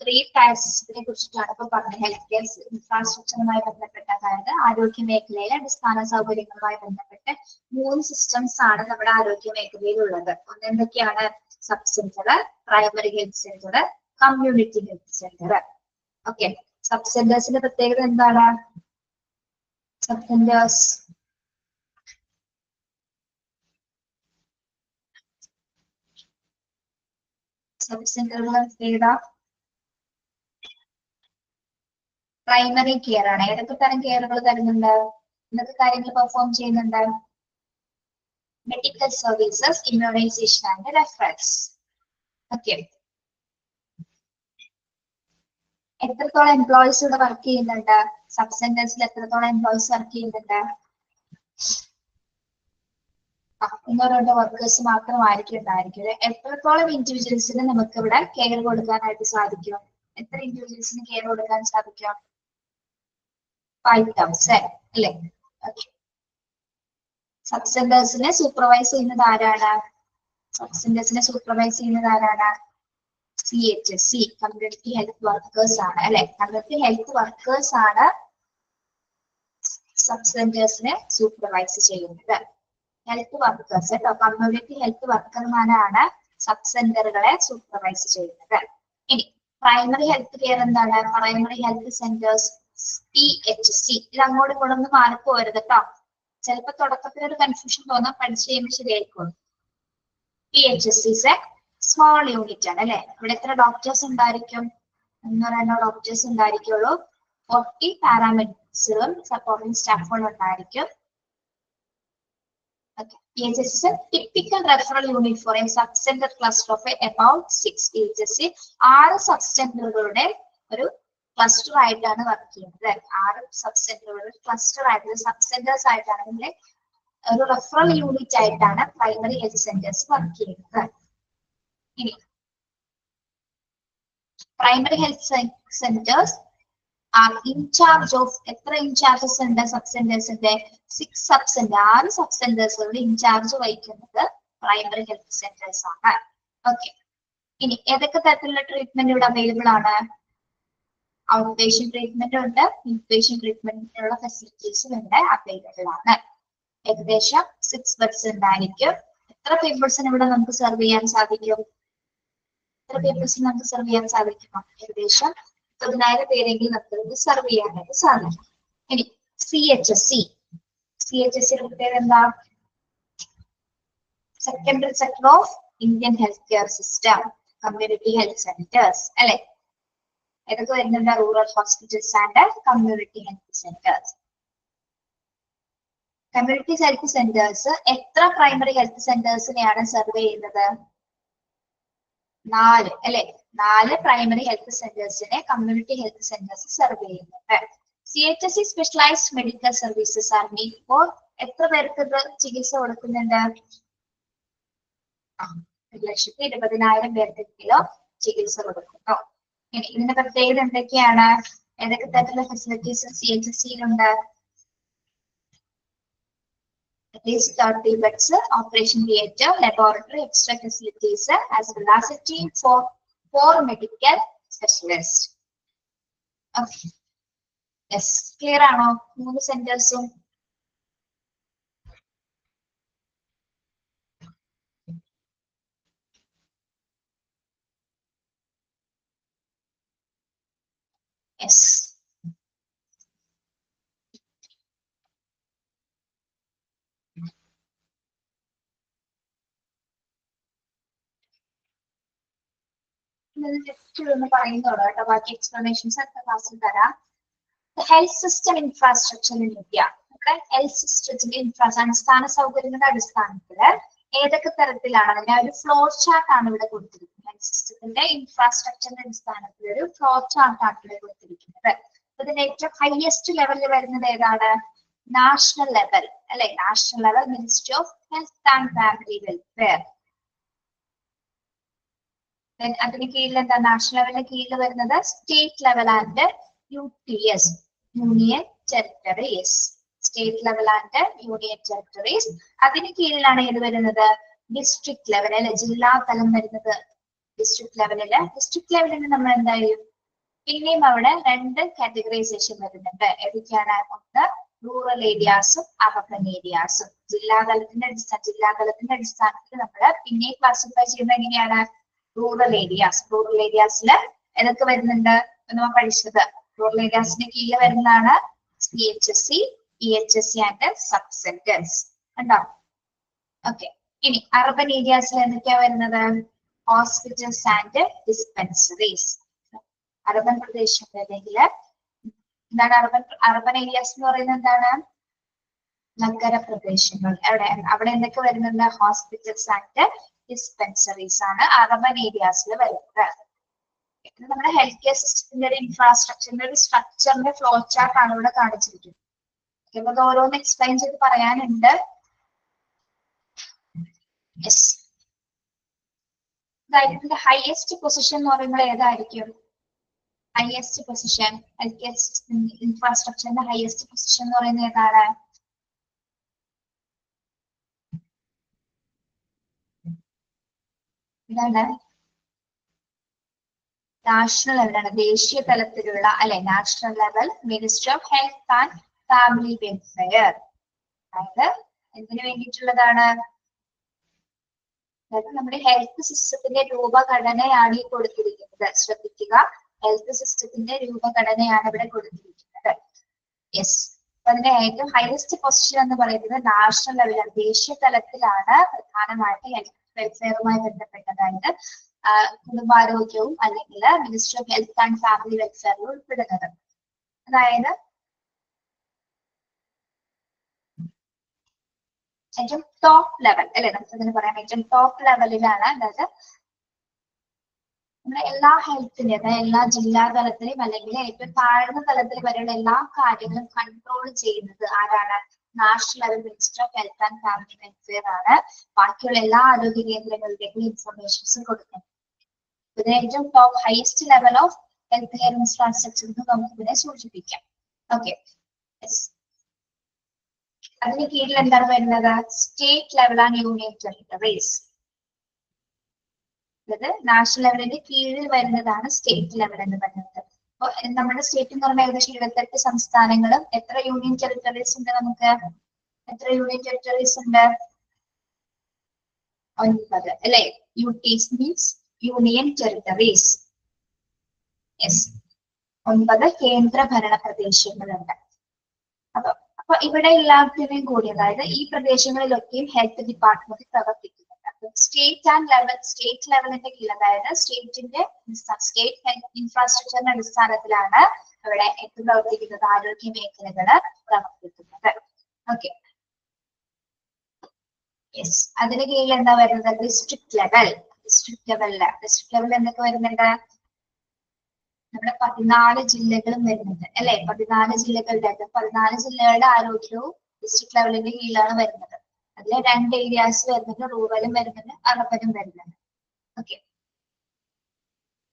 S1: ത്രീ ടയർസിനെ കുറിച്ചിട്ടാണ് ഇപ്പൊ പറഞ്ഞത്. ഹെൽത്ത് കെയർ ഇൻഫ്രാസ്ട്രക്ചറുമായി ബന്ധപ്പെട്ട, അതായത് ആരോഗ്യ മേഖലയിലെ അടിസ്ഥാന സൗകര്യങ്ങളുമായി ബന്ധപ്പെട്ട് 3 സിസ്റ്റംസ് ആണ് നമ്മുടെ ആരോഗ്യ മേഖലയിൽ ഉള്ളത്. ഒന്ന് എന്തൊക്കെയാണ്? Sub centre, primary health centre, community health centre. Okay, sub സെന്റേഴ്സിന്റെ പ്രത്യേകത എന്താണ്? സബ് സെന്റേഴ്സ് പ്രൈമറി കെയർ ആണ്. ഏതൊക്കെ തരം കെയറുകൾ തരുന്നുണ്ട്? എന്തൊക്കെ കാര്യങ്ങൾ പെർഫോം ചെയ്യുന്നുണ്ട്? Medical services, immunisation and references. Okay, എത്രത്തോളം എംപ്ലോയീസ് ഇവിടെ വർക്ക് ചെയ്യുന്നുണ്ട്? സബ് സെന്റേഴ്സിൽ എത്രത്തോളം എംപ്ലോയീസ് വർക്ക് ചെയ്യുന്നുണ്ട്? 1-2 വർക്കേഴ്സ് മാത്രമായിരിക്കും ഉണ്ടായിരിക്കും. എത്രത്തോളം ഇൻഡിവിജ്വൽസിന് നമുക്ക് ഇവിടെ കെയർ കൊടുക്കാനായിട്ട് സാധിക്കും? എത്ര ഇൻഡിവിജ്വൽസിന് കെയർ കൊടുക്കാൻ സാധിക്കും? 5,000 അല്ലേ? ഓക്കെ, സബ് സെന്റേഴ്സിനെ സൂപ്പർവൈസ് ചെയ്യുന്നത് ആരാണ്? സബ് സെന്റേഴ്സിനെ സൂപ്പർവൈസ് ചെയ്യുന്നത് ആരാണ്? CHC, കമ്മ്യൂണിറ്റി ഹെൽത്ത് വർക്കേഴ്സ് ആണ് അല്ലെ? കമ്മ്യൂണിറ്റി ഹെൽത്ത് വർക്കേഴ്സ് ആണ് സബ് സെന്റേഴ്സിനെ സൂപ്പർവൈസ് ചെയ്യുന്നത്. ഹെൽത്ത് വർക്കേഴ്സ് കേട്ടോ, കമ്മ്യൂണിറ്റി ഹെൽത്ത് വർക്കർമാരാണ് സബ് സെന്ററുകളെ സൂപ്പർവൈസ് ചെയ്യുന്നത്. ഇനി പ്രൈമറി ഹെൽത്ത് കെയർ എന്താണ്? Primary health centres PHC. ഇത് അങ്ങോട്ടും ഇങ്ങോട്ടും ഒന്ന് മാറിപ്പോരുത് കേട്ടോ. ചിലപ്പോ തുടക്കത്തിൽ ഒരു കൺഫ്യൂഷൻ തോന്നാം, പഠിച്ചു കഴിയുമ്പോൾ ശരിയായിരിക്കും. PHC സ്മോൾ യൂണിറ്റ് ആണ് അല്ലെ? ഇവിടെ എത്ര ഡോക്ടേഴ്സ് ഉണ്ടായിരിക്കും? 1-2 ഡോക്ടേഴ്സ് ഉണ്ടായിരിക്കുള്ളൂ. 40 പാരാമെഡിക്സുകളും സപ്പോർട്ടിംഗ് സ്റ്റാഫുകളും ഉണ്ടായിരിക്കും. PHS is a typical referral unit for a sub-center cluster of about 6. PHS 6 സബ്-സെന്ററുകളുടെ ഒരു ക്ലസ്റ്റർ ആയിട്ടാണ് വർക്ക് ചെയ്യുന്നത്. 6 സബ്-സെന്ററുകളുടെ ക്ലസ്റ്റർ ആയിട്ട് സബ്-സെന്റേഴ്സ് ആയിട്ടാണ് നമ്മുടെ ഒരു റെഫറൽ യൂണിറ്റ് ആയിട്ടാണ് പ്രൈമറി ഹെൽത്ത് സെന്റേഴ്സ് വർക്ക് ചെയ്യുന്നത്. ഇനി primary health centres are in charge of എത്ര ഇൻചാർജസ് ഉണ്ട് സബ് സെന്റേഴ്സിന്റെ? 6 സബ് സെന്റർ, 6 സബ് സെന്റേഴ്സുകളുടെ ഇൻചാർജ് വഹിക്കുന്നത് പ്രൈമറി ഹെൽത്ത് സെന്റേഴ്സ് ആണ്. ഓക്കെ, ഇനി ഏതൊക്കെ തരത്തിലുള്ള ട്രീറ്റ്മെന്റ് ഇവിടെ അവൈലബിൾ ആണ്? ഔട്ട് പേഷ്യന്റ് ട്രീറ്റ്മെന്റ് ഉണ്ട്, ഇൻ പേഷ്യന്റ് ട്രീറ്റ്മെന്റിനുള്ള ഫെസിലിറ്റീസും ഇവിടെ അവൈലബിൾ ആണ്. ഏകദേശം 6 ബെഡ്സ് ഉണ്ടായിരിക്കും. എത്ര പീപ്പിൾസിന് ഇവിടെ നമുക്ക് സെർവ് ചെയ്യാൻ സാധിക്കും? ഏകദേശം 30,000 പേരെങ്കിലും നമുക്ക് സെർവ് ചെയ്യാനായിട്ട് സാധിക്കും. ഇനി CHSC പ്രത്യേകത എന്താ? Secondary sector of Indian health care system, community health centres അല്ലെ? ഏതൊക്കെ വരുന്നുണ്ട്? Rural hospitals and community health centres. Community health centres എത്ര പ്രൈമറി ഹെൽത്ത് സെന്റേഴ്സിനെയാണ് സെർവ് ചെയ്യുന്നത്? 4 അല്ലെ? 4 പ്രൈമറി ഹെൽത്ത് സെന്റേഴ്സിനെ കമ്മ്യൂണിറ്റി ഹെൽത്ത് സെന്റേഴ്സ് സെർവ് ചെയ്യുന്നുണ്ട്. CHSC specialised medical services are made for എത്ര പേർക്ക് ചികിത്സ കൊടുക്കുന്നുണ്ട്? 1,20,000 പേർക്കെങ്കിലും ചികിത്സ കൊടുക്കുന്നു. ഇനി ഇതിന്റെ പ്രത്യേകത എന്തൊക്കെയാണ്? ഏതൊക്കെ തരത്തിലുള്ള facilities CHSCയിലുണ്ട്? At least 30 beds, operation theatre, laboratory, extra facilities, as well as a team for 4 medical specialists. Okay. Yes, clear? 3 centers. Yes. Just ഒന്ന് പറയുന്നുള്ളൂ കേട്ടോ, ബാക്കി എക്സ്പ്ലനേഷൻസ് അടുത്ത ക്ലാസ്സിൽ തരാം. Health system infrastructure in India. നമ്മുടെ ഹെൽത്ത് സിസ്റ്റത്തിന്റെ അടിസ്ഥാന സൗകര്യങ്ങളുടെ അടിസ്ഥാനത്തില് ഏതൊക്കെ തരത്തിലാണ് അതിന്റെ ഒരു ഫ്ലോ ചാർട്ട് ആണ് ഇവിടെ കൊടുത്തിരിക്കുന്നത്. ഹെൽത്ത് സിസ്റ്റത്തിന്റെ ഇൻഫ്രാസ്ട്രക്ചറിന്റെ അടിസ്ഥാനത്തിൽ ഒരു ഫ്ലോ ചാർട്ട് ആണ് ഇവിടെ കൊടുത്തിരിക്കുന്നത്. ഇതിന്റെ ഏറ്റവും ഹയസ്റ്റ് ലെവലിൽ വരുന്നത് ഏതാണ്? നാഷണൽ ലെവൽ അല്ലെ? National level ministry of health and family welfare. അതിന് കീഴിൽ എന്താ? നാഷണൽ ലെവലിന് കീഴിൽ വരുന്നത് state level and UTS, union territories. State level and union territories. അതിന് കീഴിലാണ് ഏത് വരുന്നത്? ഡിസ്ട്രിക്ട് ലെവൽ അല്ലെ? ജില്ലാ തലം വരുന്നത് ഡിസ്ട്രിക്ട് ലെവലില്. ഡിസ്ട്രിക്ട് ലെവലിൽ നമ്മൾ എന്തായാലും പിന്നെയും അവിടെ രണ്ട് കാറ്റഗറൈസേഷൻ വരുന്നുണ്ട്. ഏതൊക്കെയാണ്? ഒന്ന് റൂറൽ ഏരിയാസും അർബൻ ഏരിയാസും. ജില്ലാതലത്തിന്റെ അടിസ്ഥാനത്തിൽ നമ്മൾ പിന്നെയും ക്ലാസിഫൈ ചെയ്യുന്നത് എങ്ങനെയാണ്? Rural areas. റൂറൽ ഏരിയാസിൽ ഏതൊക്കെ വരുന്നുണ്ട് നമ്മൾ പഠിച്ചത്? റൂറൽ ഏരിയാസിന്റെ കീഴിൽ വരുന്നതാണ് CHSC, EHSC and sub centres. കണ്ടോ? ഓക്കെ. ഇനി അർബൻ ഏരിയാസിൽ എന്തൊക്കെയാ വരുന്നത്? Hospitals and dispensaries. അർബൻ പ്രദേശങ്ങൾ അല്ലെങ്കിൽ എന്താണ് അർബൻ ഏരിയാസ് എന്ന് പറയുന്നത്? എന്താണ്? നഗര പ്രദേശങ്ങൾ. അവിടെ എന്തൊക്കെ വരുന്നുണ്ട്? ഹോസ്പിറ്റൽസ് ആൻഡ് ഡിസ്പെൻസറീസ് ആണ് അർബൻ ഏരിയാസിൽ വരുന്നത്. നമ്മുടെ ഹെൽത്ത് കെയർ സിസ്റ്റത്തിന്റെ ഒരു ഇൻഫ്രാസ്ട്രക്ചറിന്റെ ഒരു സ്ട്രക്ചറിന്റെ ഫ്ലോ ചാർട്ട് ആണ് ഇവിടെ കാണിച്ചിരിക്കുന്നത്. അത് ഓരോന്ന് എക്സ്പ്ലെയിൻ ചെയ്ത് പറയാനുണ്ട്. യെസ്. ഇതിന്റെ ഹയസ്റ്റ് പൊസിഷൻ എന്ന് പറയുമ്പോൾ ഏതായിരിക്കും? ഹയസ്റ്റ് പൊസിഷൻ ഹെൽത്ത് കെയർ ഇൻഫ്രാസ്ട്രക്ചറിന്റെ ഹയസ്റ്റ് പൊസിഷൻ എന്ന് പറയുന്നത് ഏതാണ്? ഇതാണ് നാഷണൽ ലെവലാണ്. ദേശീയ തലത്തിലുള്ള അല്ലെ? National level ministry of health and family welfare. അതായത് എന്തിനു വേണ്ടിയിട്ടുള്ളതാണ്? അതായത് നമ്മുടെ ഹെൽത്ത് സിസ്റ്റത്തിന്റെ രൂപഘടനയാണ് ഈ കൊടുത്തിരിക്കുന്നത്. ശ്രദ്ധിക്കുക, ഹെൽത്ത് സിസ്റ്റത്തിന്റെ രൂപഘടനയാണ് ഇവിടെ കൊടുത്തിരിക്കുന്നത്. യെസ്. അതിന്റെ ഏറ്റവും ഹയസ്റ്റ് പൊസിഷൻ എന്ന് പറയുന്നത് നാഷണൽ ലെവലാണ്. ദേശീയ തലത്തിലാണ് പ്രധാനമായിട്ട് ഹെൽത്ത് വെൽഫെയറുമായി ബന്ധപ്പെട്ട, അതായത് കുടുംബാരോഗ്യവും അല്ലെങ്കിൽ ministry of health and family വെൽഫെയറിൽ ഉൾപ്പെടുന്നത്. അതായത് ഏറ്റവും ടോപ്പ് ലെവൽ അല്ലെ? നമുക്ക് ഇതിന് പറയാം ഏറ്റവും ടോപ്പ് ലെവലിലാണ്. അതായത് നമ്മുടെ എല്ലാ ഹെൽത്തിന്റെ, അതായത് എല്ലാ ജില്ലാ തലത്തിലും അല്ലെങ്കിൽ ഏറ്റവും താഴ്ന്ന തലത്തിൽ വരെയുള്ള എല്ലാ കാര്യങ്ങളും കൺട്രോൾ ചെയ്യുന്നത് ആരാണ്? National level minister of health and family welfare ആണ്. ബാക്കിയുള്ള എല്ലാ ആരോഗ്യ കേന്ദ്രങ്ങളിലേക്കും ഇൻഫർമേഷൻസ് കൊടുക്കുന്നത്. ഇതിന് ഏറ്റവും top highest level of health care infrastructure എന്ന് നമുക്ക് ഇതിനെ സൂചിപ്പിക്കാം. ഓക്കെ. അതിന് കീഴിൽ എന്താണ് വരുന്നത്? State level and union territories. അതായത് നാഷണൽ ലെവലിന്റെ കീഴിൽ വരുന്നതാണ് സ്റ്റേറ്റ് ലെവൽ എന്ന് പറയുന്നത്. അപ്പൊ നമ്മുടെ സ്റ്റേറ്റ് എന്ന് പറഞ്ഞാൽ ഏകദേശം 28 സംസ്ഥാനങ്ങളും എത്ര യൂണിയൻ ടെറിട്ടറീസ് ഉണ്ട്? നമുക്ക് എത്ര യൂണിയൻ ടെറിട്ടറീസ് ഉണ്ട്? 9 അല്ലെ? UTs means union territories. Yes. 9 കേന്ദ്ര ഭരണ പ്രദേശങ്ങളുണ്ട്. അപ്പൊ ഇവിടെ എല്ലാത്തിനെയും കൂടി, അതായത് ഈ പ്രദേശങ്ങളിലൊക്കെയും ഹെൽത്ത് ഡിപ്പാർട്ട്മെന്റ് പ്രവർത്തിക്കുന്നുണ്ട്. സ്റ്റേറ്റ് ലെവലിന്റെ കീഴിൽ, അതായത് സ്റ്റേറ്റ് ഹെൽത്ത് ഇൻഫ്രാസ്ട്രക്ചറിന്റെ അടിസ്ഥാനത്തിലാണ് ഇവിടെ എന്ത് പ്രവർത്തിക്കുന്നത്? ആരോഗ്യ മേഖലകള് പ്രവർത്തിക്കുന്നത്. ഓക്കെ. യെസ്. അതിന് കീഴിൽ എന്താ വരുന്നത്? District level. ഡിസ്ട്രിക്ട് ലെവലിൽ എന്തൊക്കെ വരുന്നുണ്ട്? നമ്മുടെ 14 ജില്ലകളും വരുന്നുണ്ട് അല്ലെ? 14 ജില്ലകളുടെ ആരോഗ്യവും ഡിസ്ട്രിക്ട് ലെവലിന്റെ കീഴിലാണ് വരുന്നത്. അതിൽ 2 ഏരിയാസ് വരുന്നുണ്ട്, റൂറലും വരുന്നുണ്ട്, അർബനും വരുന്നുണ്ട്. ഓക്കെ.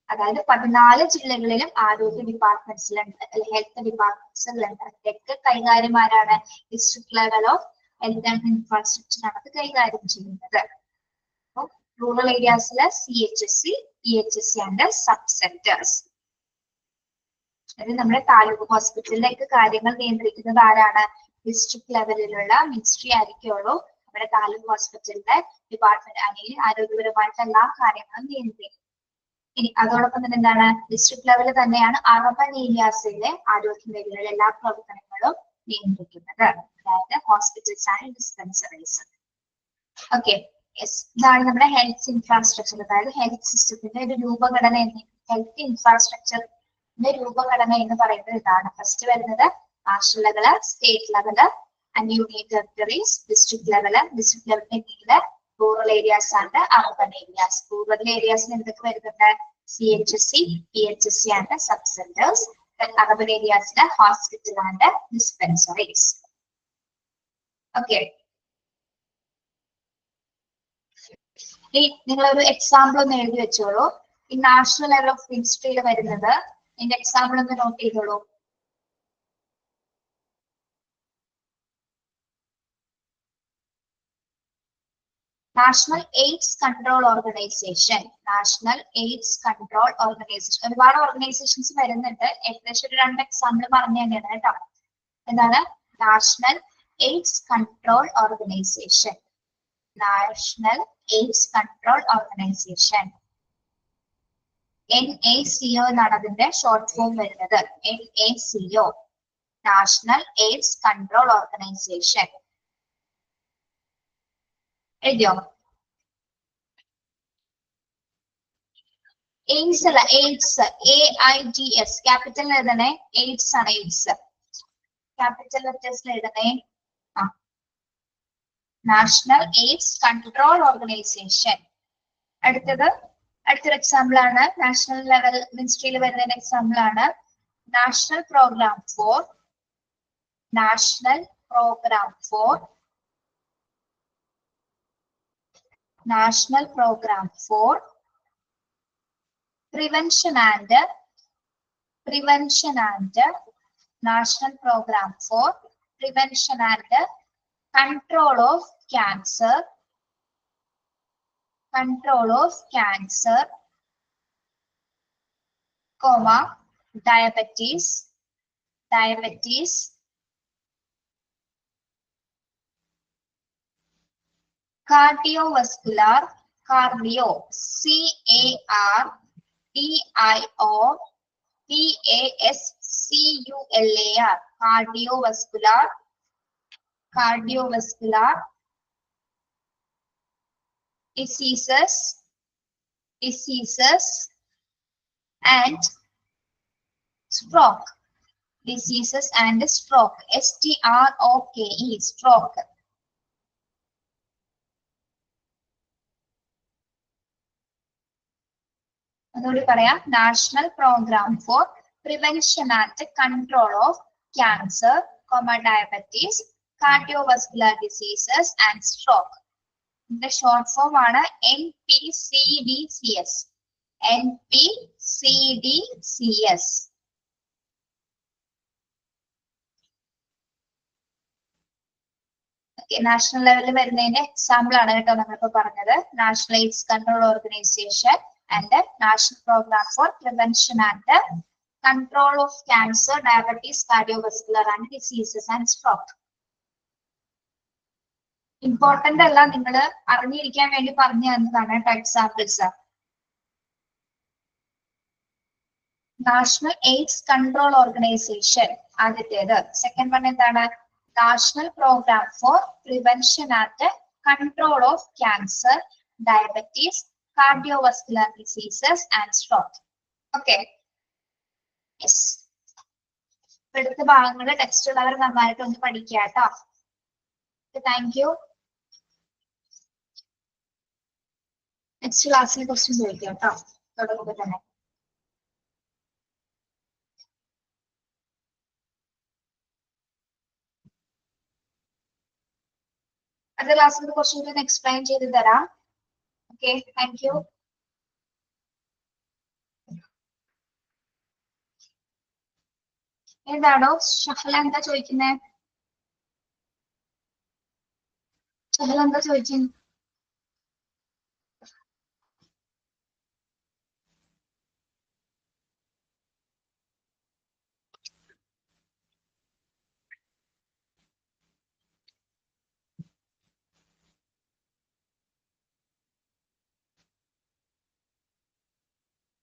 S1: അതായത് 14 ജില്ലകളിലും ആരോഗ്യ ഡിപ്പാർട്ട്മെന്റ്സിലുണ്ട്, ഹെൽത്ത് ഡിപ്പാർട്ട്മെന്റ്സിലുണ്ട്. അതൊക്കെ കൈകാര്യം ആരാണ്? District level of health and infrastructure ആണ് അത് കൈകാര്യം ചെയ്യുന്നത്. അപ്പോൾ റൂറൽ ഏരിയാസിലെ CHSC, EHSC and sub centres. അതായത് നമ്മുടെ താലൂക്ക് ഹോസ്പിറ്റലിലേക്ക് കാര്യങ്ങൾ നിയന്ത്രിക്കുന്നത് ആരാണ്? ഡിസ്ട്രിക്ട് ലെവലിലുള്ള മിനിസ്ട്രി ആയിരിക്കുള്ളൂ നമ്മുടെ താലൂക്ക് ഹോസ്പിറ്റലിന്റെ ഡിപ്പാർട്ട്മെന്റ് അല്ലെങ്കിൽ ആരോഗ്യപരമായിട്ട് എല്ലാ കാര്യങ്ങളും നിയന്ത്രിക്കും. ഇനി അതോടൊപ്പം തന്നെ എന്താണ് ഡിസ്ട്രിക്ട് ലെവലിൽ തന്നെയാണ് അർബൻ ഏരിയാസിലെ ആരോഗ്യ മേഖലയിലെ എല്ലാ പ്രവർത്തനങ്ങളും നിയന്ത്രിക്കുന്നത്, അതായത് ഹോസ്പിറ്റൽസ് ആൻഡ് ഡിസ്പെൻസറീസ്. ഓക്കെ, ഇതാണ് നമ്മുടെ ഹെൽത്ത് ഇൻഫ്രാസ്ട്രക്ചർ, അതായത് ഹെൽത്ത് സിസ്റ്റത്തിന്റെ ഒരു രൂപഘടന. ഹെൽത്ത് ഇൻഫ്രാസ്ട്രക്ചറിന്റെ രൂപഘടന എന്ന് പറയുന്നത് ഇതാണ്. ഫസ്റ്റ് വരുന്നത് national level, state level and union territories, district level. District ലെവലിന്റെ കീഴില് rural areas and urban areas. Rural ഏരിയാസിന് എന്തൊക്കെ വരുന്നുണ്ട്? CHSC, PHSC and sub centres. Urban ഏരിയാസിന് ഹോസ്പിറ്റൽ ആൻഡ് ഡിസ്പെൻസറീസ്. ഓക്കെ, നിങ്ങൾ ഒരു എക്സാമ്പിൾ ഒന്ന് എഴുതി വെച്ചോളൂ. ഈ നാഷണൽ ലെവൽ ഓഫ് മിനിസ്ട്രിയിൽ വരുന്നത് ഇതിന്റെ എക്സാമ്പിൾ ഒന്ന് നോട്ട് ചെയ്തോളൂ. National AIDS control organisation. National AIDS control organisation. ഒരുപാട് ഓർഗനൈസേഷൻസ് വരുന്നുണ്ട്. ഏകദേശം ഒരു 2 എക്സാമ്പിൾ പറഞ്ഞു തന്നെയാണ് കേട്ടോ. എന്താണ്? National AIDS control organisation. National AIDS control organisation. NACO എന്നാണ് അതിന്റെ ഷോർട്ട് ഫോം വരുന്നത്. NACO, national AIDS control organisation. എഴുതിയോ? എയ്ഡ്സ് അല്ല, എയ്ഡ്സ്, AIDS. ക്യാപിറ്റൽ എഴുതണേ. എയ്ഡ്സ് ആണ്, എയ്ഡ്സ്. ക്യാപിറ്റൽ ലെറ്റേഴ്സിൽ എഴുതണേ. National AIDS control organisation. അടുത്തൊരു എക്സാമ്പിൾ ആണ്, നാഷണൽ ലെവൽ മിനിസ്ട്രിയിൽ വരുന്ന എക്സാമ്പിൾ ആണ് national programme four prevention and national program for prevention and control of cancer, diabetes, cardiovascular, CARDIO, cardiovascular diseases and stroke. STROKE, stroke. അതുകൂടി പറയാം. National programme for prevention and control of cancer, diabetes, cardiovascular diseases and stroke. ഇതിന്റെ ഷോർട്ട് ഫോം ആണ് NPCDCS. നാഷണൽ ലെവലിൽ വരുന്നതിന്റെ എക്സാമ്പിൾ ആണ് കേട്ടോ നമ്മളിപ്പോ പറഞ്ഞത്. National AIDS control organisation and national program for prevention and control of cancer, diabetes, cardiovascular and diseases and stroke. Important അല്ല, നിങ്ങൾ അറിഞ്ഞിരിക്കാൻ വേണ്ടി പറഞ്ഞു തന്നതാണ് കേട്ടോ examples. National AIDS control organisation ആദ്യത്തേത്. സെക്കൻഡ് വൺ എന്താണ്? National programme for prevention and control of cancer, diabetes, cardiovascular diseases and stroke. Okay. Yes. അടുത്ത ഭാഗങ്ങളുടെ ടെക്സ്റ്റ് ഉള്ളവർ നന്നായിട്ട് ഒന്ന് പഠിക്കുക കേട്ടോ. Thank you. നെക്സ്റ്റ് ക്ലാസ്സിനെ കുറിച്ച് ചോദിക്കാം കേട്ടോ തുടങ്ങുമ്പോൾ തന്നെ. അടുത്ത ക്ലാസ്സിൽ കുറച്ചും കൂടി എക്സ്പ്ലെയിൻ ചെയ്ത് തരാം. Okay, thank you. ഏതാണോ ഷഹല എന്താ ചോദിക്കുന്നേ? ഷഹല എന്താ ചോദിക്കുന്നത്?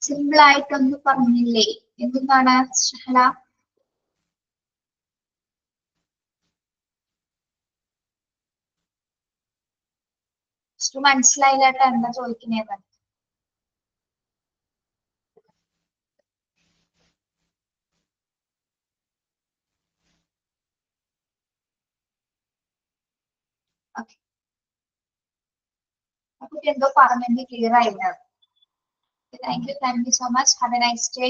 S1: സിമ്പിൾ ആയിട്ടൊന്ന് പറഞ്ഞില്ലേ? എന്താണ് ഷഹല? മനസ്സിലായില്ല കേട്ടോ എന്താ ചോദിക്കുന്നേന്ന്. ഓക്കെ, അപ്പൊ എന്തോ പറഞ്ഞെങ്കിൽ ക്ലിയർ ആയില്ല. Thank you so much. Have A nice day.